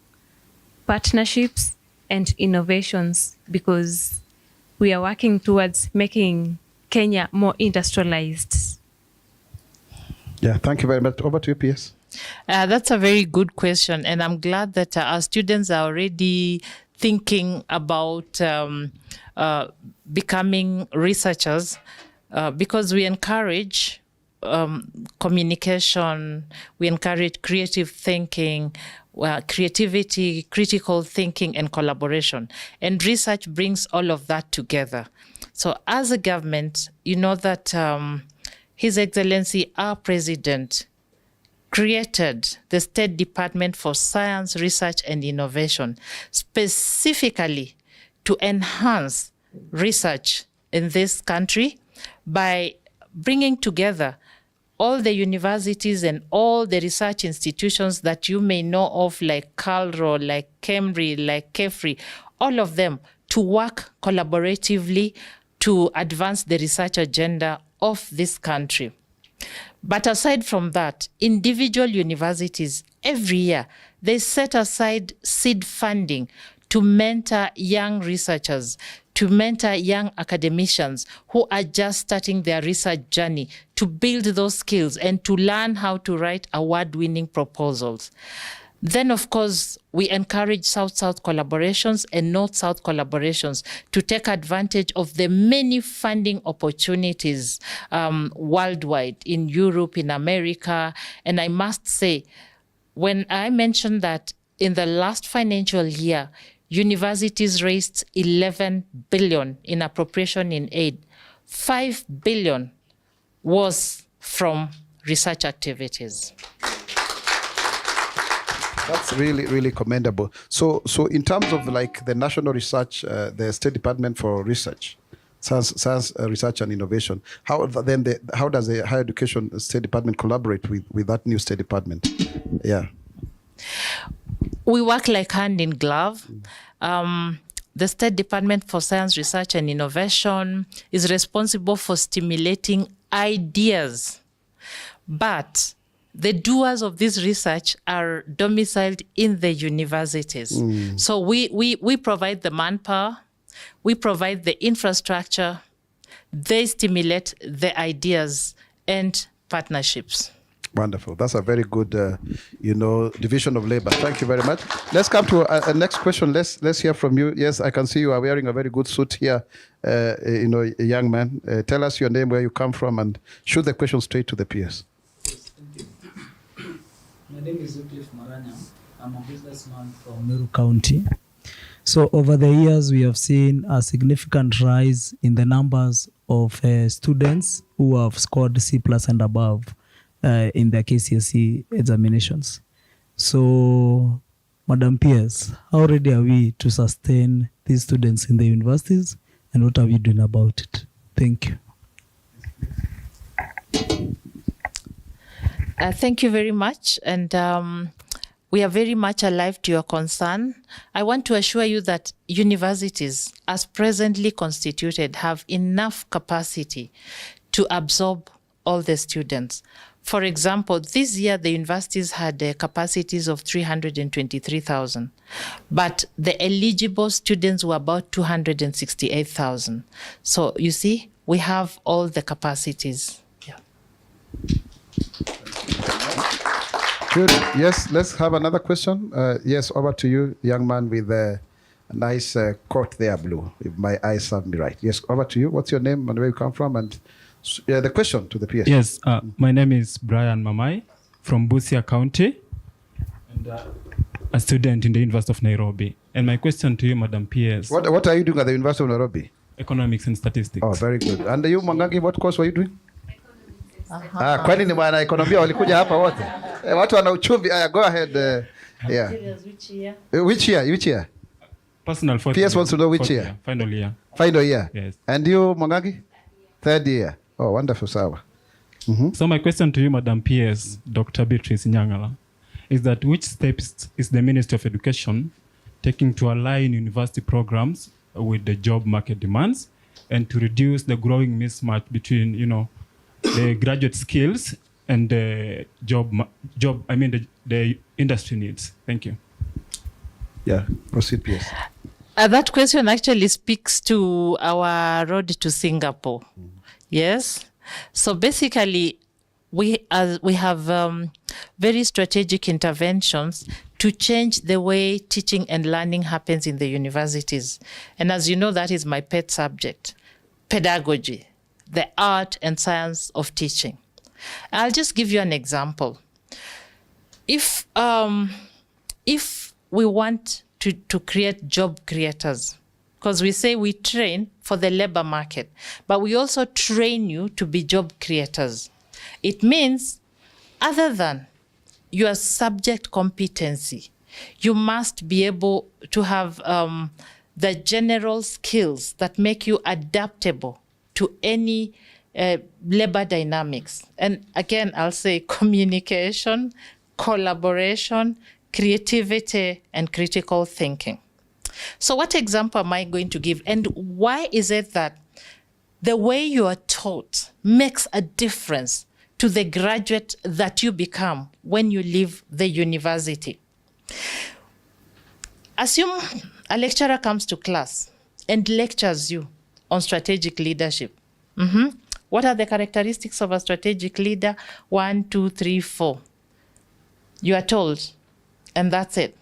Speaker 5: partnerships, and innovations, because we are working towards making Kenya more industrialized.
Speaker 1: Yeah, thank you very much. Over to you, PS.
Speaker 2: That's a very good question, and I'm glad that our students are already thinking about becoming researchers, because we encourage communication, we encourage creative thinking, creativity, critical thinking, and collaboration. And research brings all of that together. So as a government, you know that His Excellency, our President, created the State Department for Science, Research, and Innovation, specifically to enhance research in this country by bringing together all the universities and all the research institutions that you may know of, like Calro, like Cambry, like KEFRI, all of them to work collaboratively to advance the research agenda of this country. But aside from that, individual universities, every year, they set aside seed funding to mentor young researchers, to mentor young academicians who are just starting their research journey, to build those skills and to learn how to write award-winning proposals. Then, of course, we encourage South-South collaborations and North-South collaborations to take advantage of the many funding opportunities worldwide, in Europe, in America. And I must say, when I mentioned that in the last financial year, universities raised 11 billion in appropriation in aid, 5 billion was from research activities.
Speaker 1: That's really, really commendable. So in terms of like the national research, the State Department for Research, Science Research and Innovation, how does the Higher Education State Department collaborate with that new State Department? Yeah.
Speaker 2: We work like hand in glove. The State Department for Science, Research and Innovation is responsible for stimulating ideas, but the doers of this research are domiciled in the universities. So we provide the manpower, we provide the infrastructure, they stimulate the ideas and partnerships.
Speaker 1: Wonderful. That's a very good, division of labor. Thank you very much. Let's come to a next question. Let's hear from you. Yes, I can see you are wearing a very good suit here. A young man. Tell us your name, where you come from, and shoot the question straight to the peers.
Speaker 6: Yes, thank you. My name is Wycliffe Maranya. I'm a businessman from Meru County. So over the years, we have seen a significant rise in the numbers of students who have scored C+ and above in their KCSE examinations. So, Madam Pierce, how ready are we to sustain these students in the universities, and what are we doing about it? Thank you.
Speaker 2: Thank you very much. And we are very much alive to your concern. I want to assure you that universities, as presently constituted, have enough capacity to absorb all the students. For example, this year the universities had capacities of 323,000, but the eligible students were about 268,000. So you see, we have all the capacities. Yeah.
Speaker 1: Good. Yes, let's have another question. Yes, over to you, young man with a nice coat there, blue, if my eyes serve me right. Yes, over to you. What's your name and where you come from? And the question to the PS.
Speaker 7: Yes, my name is Brian Mamai from Busia County, and a student in the University of Nairobi. And my question to you, Madam PS.
Speaker 1: What are you doing at the University of Nairobi?
Speaker 7: Economics and statistics.
Speaker 1: Oh, very good. And you, Mwangangi, what course were you doing? Kwani ni bwana ekonomia walikuja hapa wote? Watu wana uchumi. Go ahead. Yeah. Which year?
Speaker 7: Personal fourth
Speaker 1: PS
Speaker 7: year.
Speaker 1: wants to know which year?
Speaker 7: Final year.
Speaker 1: Final year.
Speaker 7: Yes.
Speaker 1: And you, Mwangangi? Third year. Oh, wonderful, sawa.
Speaker 7: So my question to you, Madam PS, Dr. Beatrice Inyangala, is that which steps is the Ministry of Education taking to align university programs with the job market demands and to reduce the growing mismatch between, the graduate skills and the the industry needs? Thank you.
Speaker 1: Yeah, proceed, PS.
Speaker 2: That question actually speaks to our road to Singapore. Yes. So basically, we have very strategic interventions to change the way teaching and learning happens in the universities. And as you know, that is my pet subject, pedagogy, the art and science of teaching. I'll just give you an example. If we want to create job creators, because we say we train for the labor market, but we also train you to be job creators. It means, other than your subject competency, you must be able to have the general skills that make you adaptable to any labor dynamics. And again, I'll say communication, collaboration, creativity, and critical thinking. So what example am I going to give? And why is it that the way you are taught makes a difference to the graduate that you become when you leave the university? Assume a lecturer comes to class and lectures you on strategic leadership. What are the characteristics of a strategic leader? 1, 2, 3, 4. You are told, and that's it.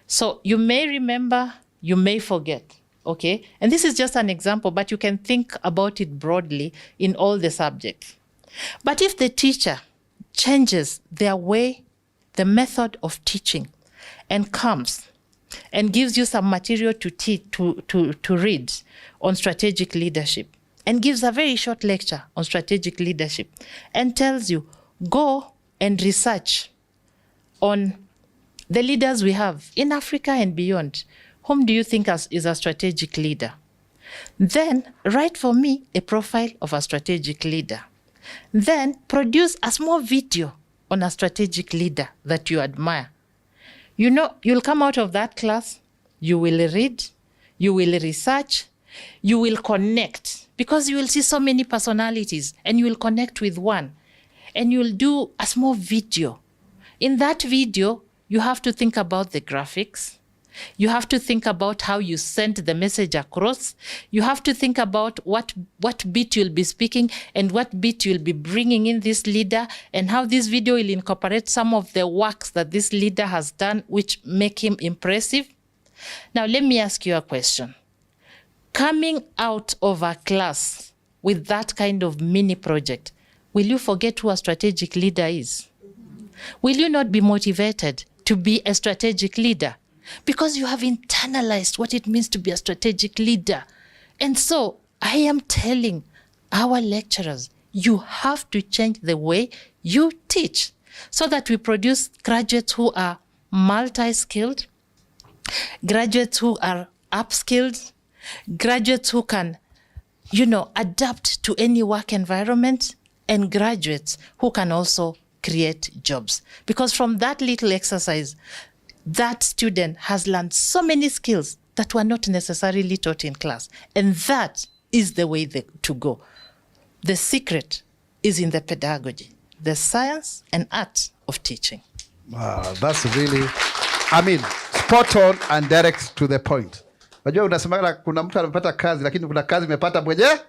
Speaker 2: So you may remember, you may forget, okay? And this is just an example, but you can think about it broadly in all the subjects. But if the teacher changes their way, the method of teaching, and comes and gives you some material to read on strategic leadership, and gives a very short lecture on strategic leadership, and tells you, go and research on the leaders we have in Africa and beyond. Whom do you think is a strategic leader? Then write for me a profile of a strategic leader. Then produce a small video on a strategic leader that you admire. You know, you'll come out of that class, you will read, you will research, you will connect, because you will see so many personalities and you will connect with one, and you'll do a small video. In that video, you have to think about the graphics, You have to think about how you send the message across. You have to think about what bit you'll be speaking and what bit you'll be bringing in this leader, and how this video will incorporate some of the works that this leader has done which make him impressive. Now, let me ask you a question. Coming out of a class with that kind of mini project, will you forget who a strategic leader is? Will you not be motivated to be a strategic leader? Because you have internalized what it means to be a strategic leader. And so I am telling our lecturers, you have to change the way you teach so that we produce graduates who are multi-skilled, graduates who are upskilled, graduates who can, adapt to any work environment, and graduates who can also create jobs. Because from that little exercise, that student has learned so many skills that were not necessarily taught in class. And that is the way to go. The secret is in the pedagogy, the science and art of teaching.
Speaker 1: Wow, that's really, spot on and direct to the point. Unajua unasema kuna mtu anapata kazi lakini kuna kazi imepata mwenyewe.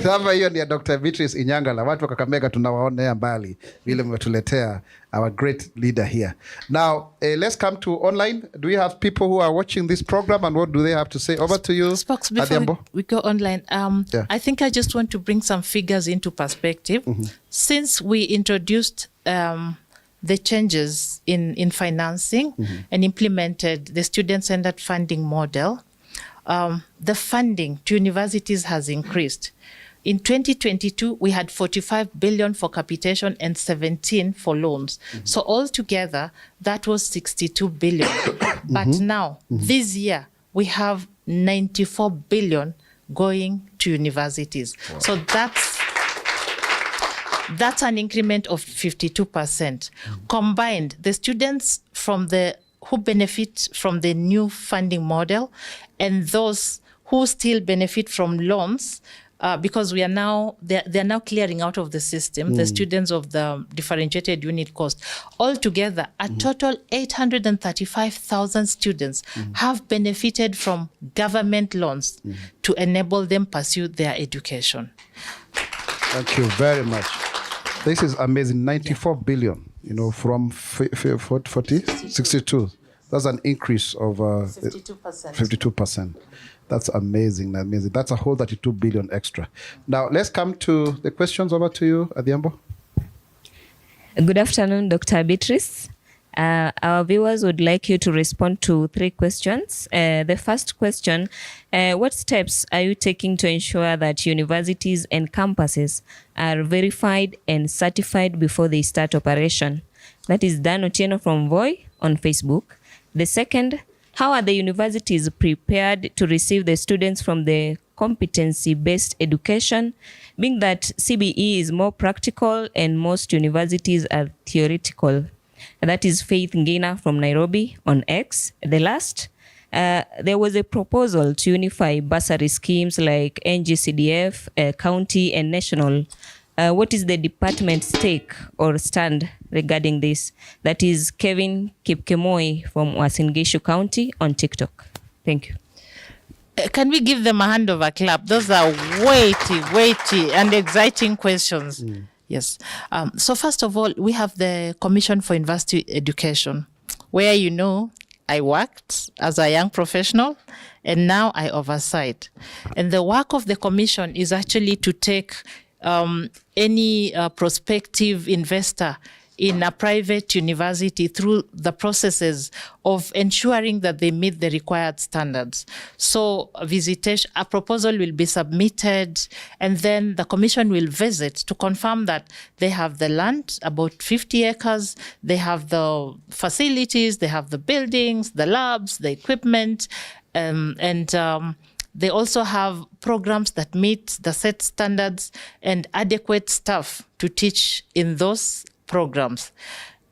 Speaker 1: Kama hiyo ni ya Dr. Beatrice Inyangala. Watu wa Kakamega tunawaonea mbali vile mmetuletea our great leader here. Now, let's come to online. Do we have people who are watching this program, and what do they have to say? Over to you,
Speaker 2: Spox, before we go online,
Speaker 1: yeah.
Speaker 2: I think I just want to bring some figures into perspective. Since we introduced the changes in financing and implemented the student-centered funding model, the funding to universities has increased. In 2022, we had 45 billion for capitation and 17 for loans. So altogether, that was 62 billion. But now, this year, we have 94 billion going to universities. Wow. So that's an increment of 52%. Combined, the students who benefit from the new funding model and those who still benefit from loans, because they're now clearing out of the system, the students of the differentiated unit cost. Altogether, a total 835,000 students have benefited from government loans to enable them pursue their education.
Speaker 1: Thank you very much. This is amazing. 94 billion, from 62. That's an increase of 52%. That's amazing. That's a whole 32 billion extra. Now, let's come to the questions. Over to you, Adhiambo.
Speaker 8: Good afternoon, Dr. Beatrice. Our viewers would like you to respond to 3 questions. The first question, what steps are you taking to ensure that universities and campuses are verified and certified before they start operation? That is Dan Otieno from Voi on Facebook. The second, how are the universities prepared to receive the students from the competency-based education, being that CBE is more practical and most universities are theoretical? That is Faith Ngina from Nairobi on X. The last, there was a proposal to unify bursary schemes like NGCDF, county and national. What is the department's take or stand regarding this? That is Kevin Kipkemoi from Uasin Gishu County on TikTok. Thank you.
Speaker 2: Can we give them a hand of a clap? Those are weighty and exciting questions. Yes. So first of all, we have the Commission for University Education, where I worked as a young professional and now I oversight. And the work of the commission is actually to take any prospective investor in a private university through the processes of ensuring that they meet the required standards. So a proposal will be submitted, and then the commission will visit to confirm that they have the land, about 50 acres, they have the facilities, they have the buildings, the labs, the equipment, and they also have programs that meet the set standards and adequate staff to teach in those programs.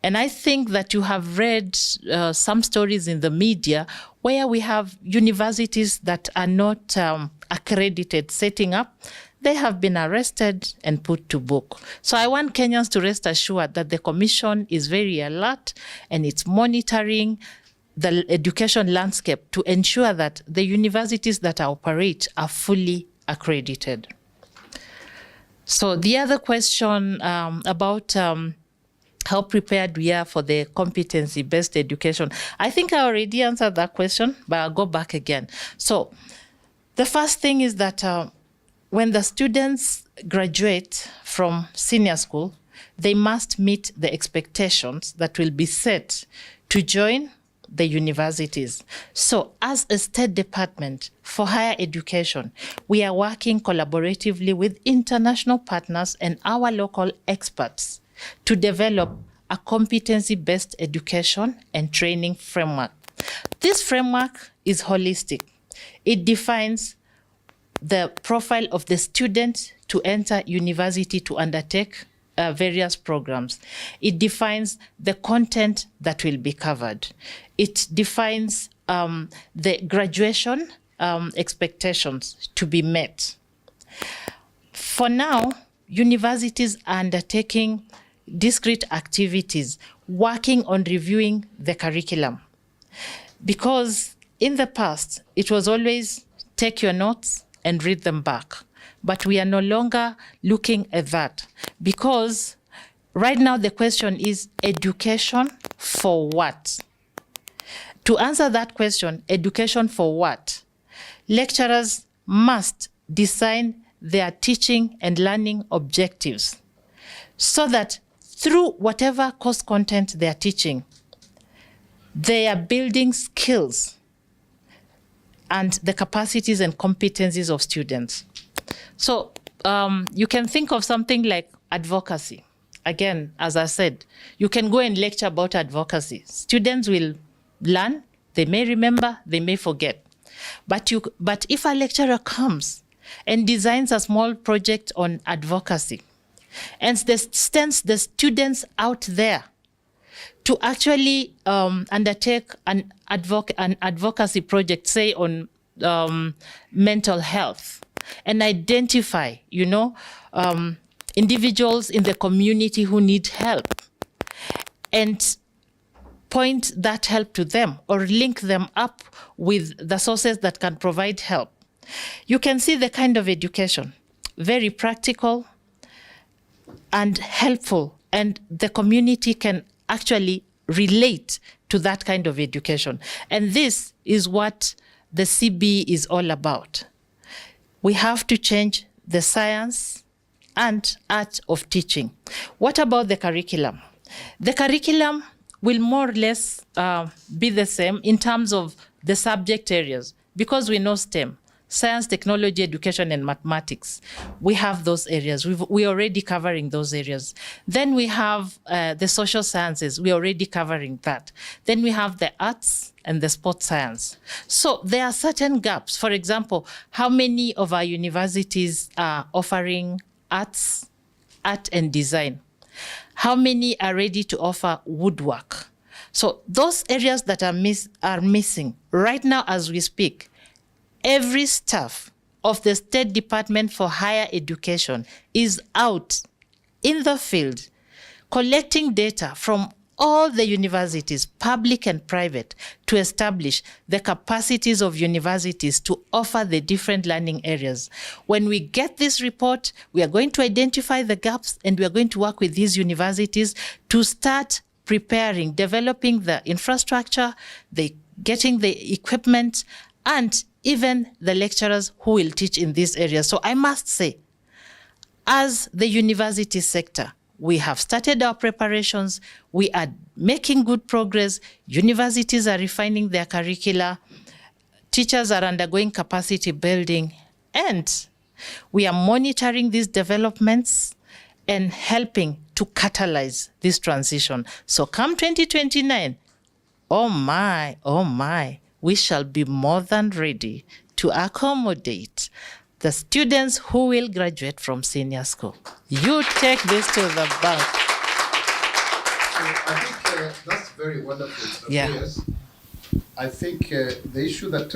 Speaker 2: And I think that you have read some stories in the media where we have universities that are not accredited setting up. They have been arrested and put to book. So I want Kenyans to rest assured that the commission is very alert and it's monitoring the education landscape to ensure that the universities that operate are fully accredited. So the other question about how prepared we are for the competency-based education. I think I already answered that question, but I'll go back again. So the first thing is that when the students graduate from senior school, they must meet the expectations that will be set to join the universities. So as a State Department for Higher Education, we are working collaboratively with international partners and our local experts to develop a competency-based education and training framework. This framework is holistic. It defines the profile of the student to enter university to undertake various programs. It defines the content that will be covered. It defines the graduation expectations to be met. For now, universities are undertaking discrete activities, working on reviewing the curriculum. Because in the past, it was always take your notes and read them back. But we are no longer looking at that, because right now the question is education for what? To answer that question, education for what? Lecturers must design their teaching and learning objectives so that through whatever course content they are teaching, they are building skills and the capacities and competencies of students. So you can think of something like advocacy. Again, as I said, you can go and lecture about advocacy. Students will learn, they may remember, they may forget. But if a lecturer comes and designs a small project on advocacy and sends the students out there to actually undertake an advocacy project, say on mental health, and identify, individuals in the community who need help, and point that help to them or link them up with the sources that can provide help. You can see the kind of education, very practical and helpful, and the community can actually relate to that kind of education. And this is what the CB is all about. We have to change the science and art of teaching. What about the curriculum? The curriculum will more or less be the same in terms of the subject areas, because we know STEM, science, technology, education, and mathematics. We have those areas. We're already covering those areas. Then we have the social sciences. We're already covering that. Then we have the arts and the sports science. So there are certain gaps. For example, how many of our universities are offering art and design? How many are ready to offer woodwork? So those areas that are missing right now as we speak. Every staff of the State Department for Higher Education is out in the field collecting data from all the universities, public and private, to establish the capacities of universities to offer the different learning areas. When we get this report, we are going to identify the gaps, and we are going to work with these universities to start preparing, developing the infrastructure, getting the equipment, and even the lecturers who will teach in this area. So I must say, as the university sector, we have started our preparations. We are making good progress. Universities are refining their curricula. Teachers are undergoing capacity building. And we are monitoring these developments and helping to catalyze this transition. So come 2029, oh my, we shall be more than ready to accommodate the students who will graduate from senior school. You take this to the bank.
Speaker 1: So I think that's very wonderful.
Speaker 2: Yeah.
Speaker 1: Yes. I think the issue that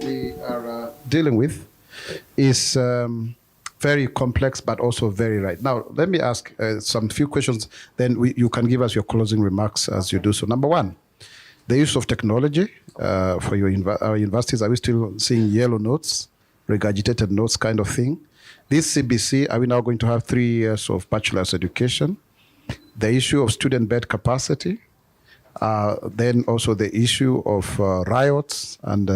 Speaker 1: we are dealing with is very complex, but also very right. Now, let me ask some few questions, then you can give us your closing remarks as you do so. Number one, the use of technology for our universities. Are we still seeing yellow notes, regurgitated notes kind of thing? This CBC, are we now going to have 3 years of bachelor's education? The issue of student bed capacity, then also the issue of riots and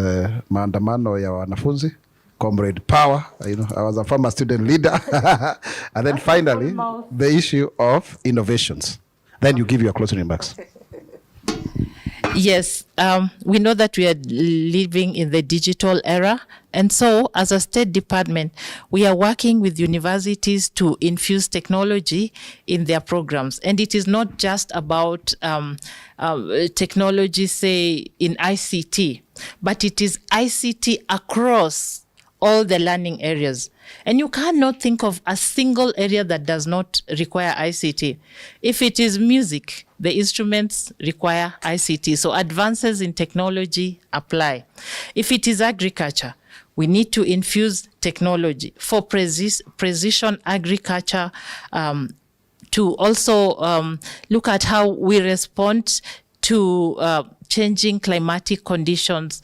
Speaker 1: maandamano ya wanafunzi, comrade power. You know, I was a former student leader. And then finally, the issue of innovations. Then you give your closing remarks.
Speaker 2: Yes, we know that we are living in the digital era. And so as a State Department, we are working with universities to infuse technology in their programs. And it is not just about technology, say, in ICT, but it is ICT across all the learning areas. And you cannot think of a single area that does not require ICT. If it is music, the instruments require ICT. So advances in technology apply. If it is agriculture, we need to infuse technology for precision agriculture, to also look at how we respond to changing climatic conditions.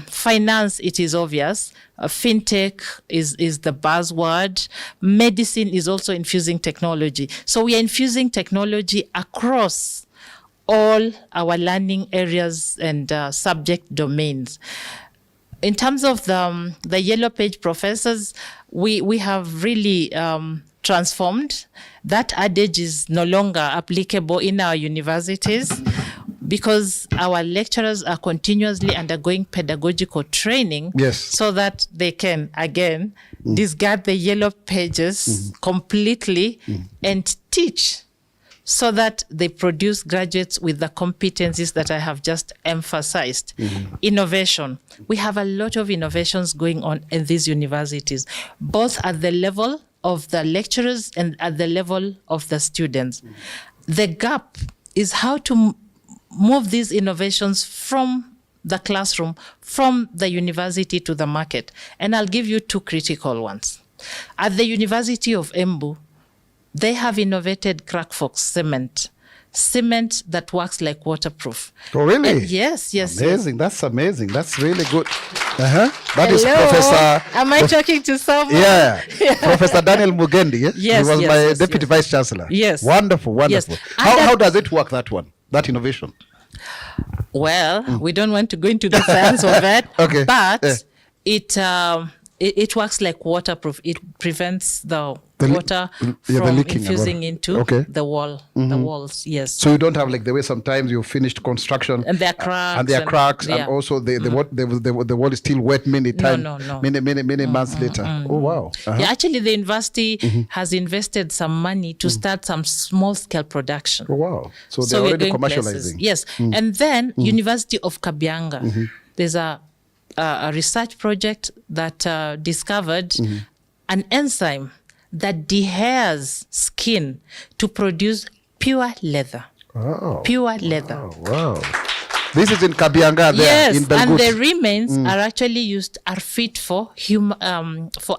Speaker 2: Finance, it is obvious. Fintech is the buzzword. Medicine is also infusing technology. So we are infusing technology across all our learning areas and subject domains. In terms of the yellow page professors, we have really transformed. That adage is no longer applicable in our universities, because our lecturers are continuously undergoing pedagogical training,
Speaker 1: yes,
Speaker 2: so that they can, again, discard the yellow pages completely and teach, so that they produce graduates with the competencies that I have just emphasized. Innovation. We have a lot of innovations going on in these universities, both at the level of the lecturers and at the level of the students. The gap is how to move these innovations from the classroom, from the university to the market. And I'll give you 2 critical ones. At the University of Embu, they have innovated crackfox cement that works like waterproof.
Speaker 1: Oh, really?
Speaker 2: And yes.
Speaker 1: Amazing. That's amazing. That's really good. That
Speaker 2: Hello?
Speaker 1: is Professor...
Speaker 2: Am I talking to someone?
Speaker 1: Yeah. Professor Daniel Mugendi.
Speaker 2: Yes,
Speaker 1: he was my Deputy Vice Chancellor.
Speaker 2: Yes.
Speaker 1: Wonderful.
Speaker 2: Yes.
Speaker 1: How does it work, that one? That innovation?
Speaker 2: Well, we don't want to go into the science of it,
Speaker 1: okay.
Speaker 2: But it works like waterproof. It prevents the water from infusing into the wall, the walls. Yes.
Speaker 1: So you don't have like the way sometimes you finished construction
Speaker 2: and there are cracks,
Speaker 1: and also the wall is still wet many months later. Oh wow!
Speaker 2: Yeah, actually, the university has invested some money to start some small scale production.
Speaker 1: Oh wow! So they're already commercializing.
Speaker 2: Yes, and then University of Kabianga, there's a research project that discovered an enzyme that dehairs skin to produce pure leather.
Speaker 1: Oh.
Speaker 2: Pure leather.
Speaker 1: Oh, wow. This is in Kabianga there, in Belgut.
Speaker 2: And the remains are fit for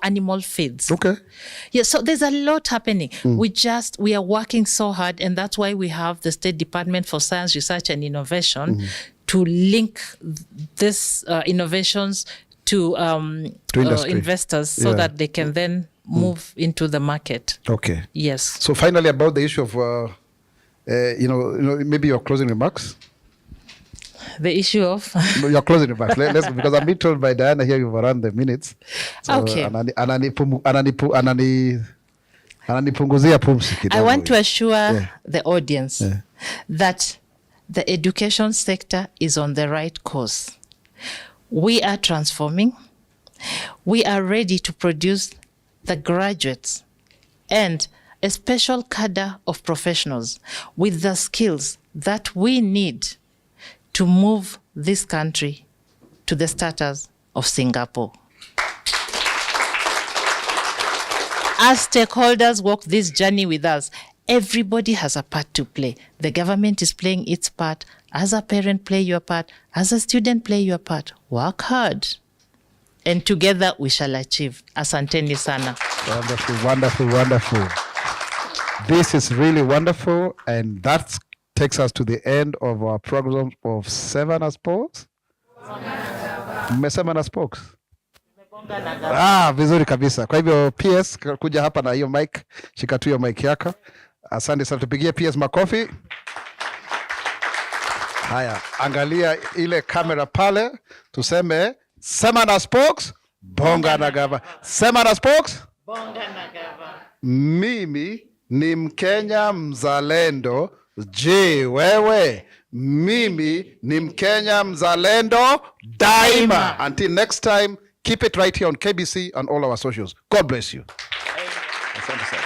Speaker 2: animal feeds.
Speaker 1: Okay.
Speaker 2: Yeah, so there's a lot happening. We are working so hard, and that's why we have the State Department for Science, Research and Innovation to link this innovations to investors, so that they can then move into the market.
Speaker 1: Okay.
Speaker 2: Yes.
Speaker 1: So finally, about the issue of, maybe your closing remarks.
Speaker 2: The issue of
Speaker 1: your closing remarks. Because I'm being told by Diana here you've run the minutes. So,
Speaker 2: okay.
Speaker 1: I
Speaker 2: want to assure the audience that the education sector is on the right course. We are transforming. We are ready to produce the graduates and a special cadre of professionals with the skills that we need to move this country to the status of Singapore. As stakeholders walk this journey with us, everybody has a part to play. The government is playing its part. As a parent, play your part. As a student, play your part. Work hard. And together we shall achieve. Asanteni sana.
Speaker 1: Wonderful, wonderful, wonderful. This is really wonderful, and that's takes us to the end of our program of Sema Spox. Mmesema na Spox? Vizuri kabisa. Kwa hivyo PS, kuja hapa na hiyo mic, shika tu hiyo mic yako. Asante sana, tupigie PS makofi. Haya, angalia ile kamera pale, tuseme Sema na Spox, bonga na Gava. Sema na Spox, bonga na Gava. Mimi ni Mkenya mzalendo. Je, wewe? Mimi ni Mkenya mzalendo daima. Until next time, keep it right here on KBC and all our socials. God bless you. Asante sana.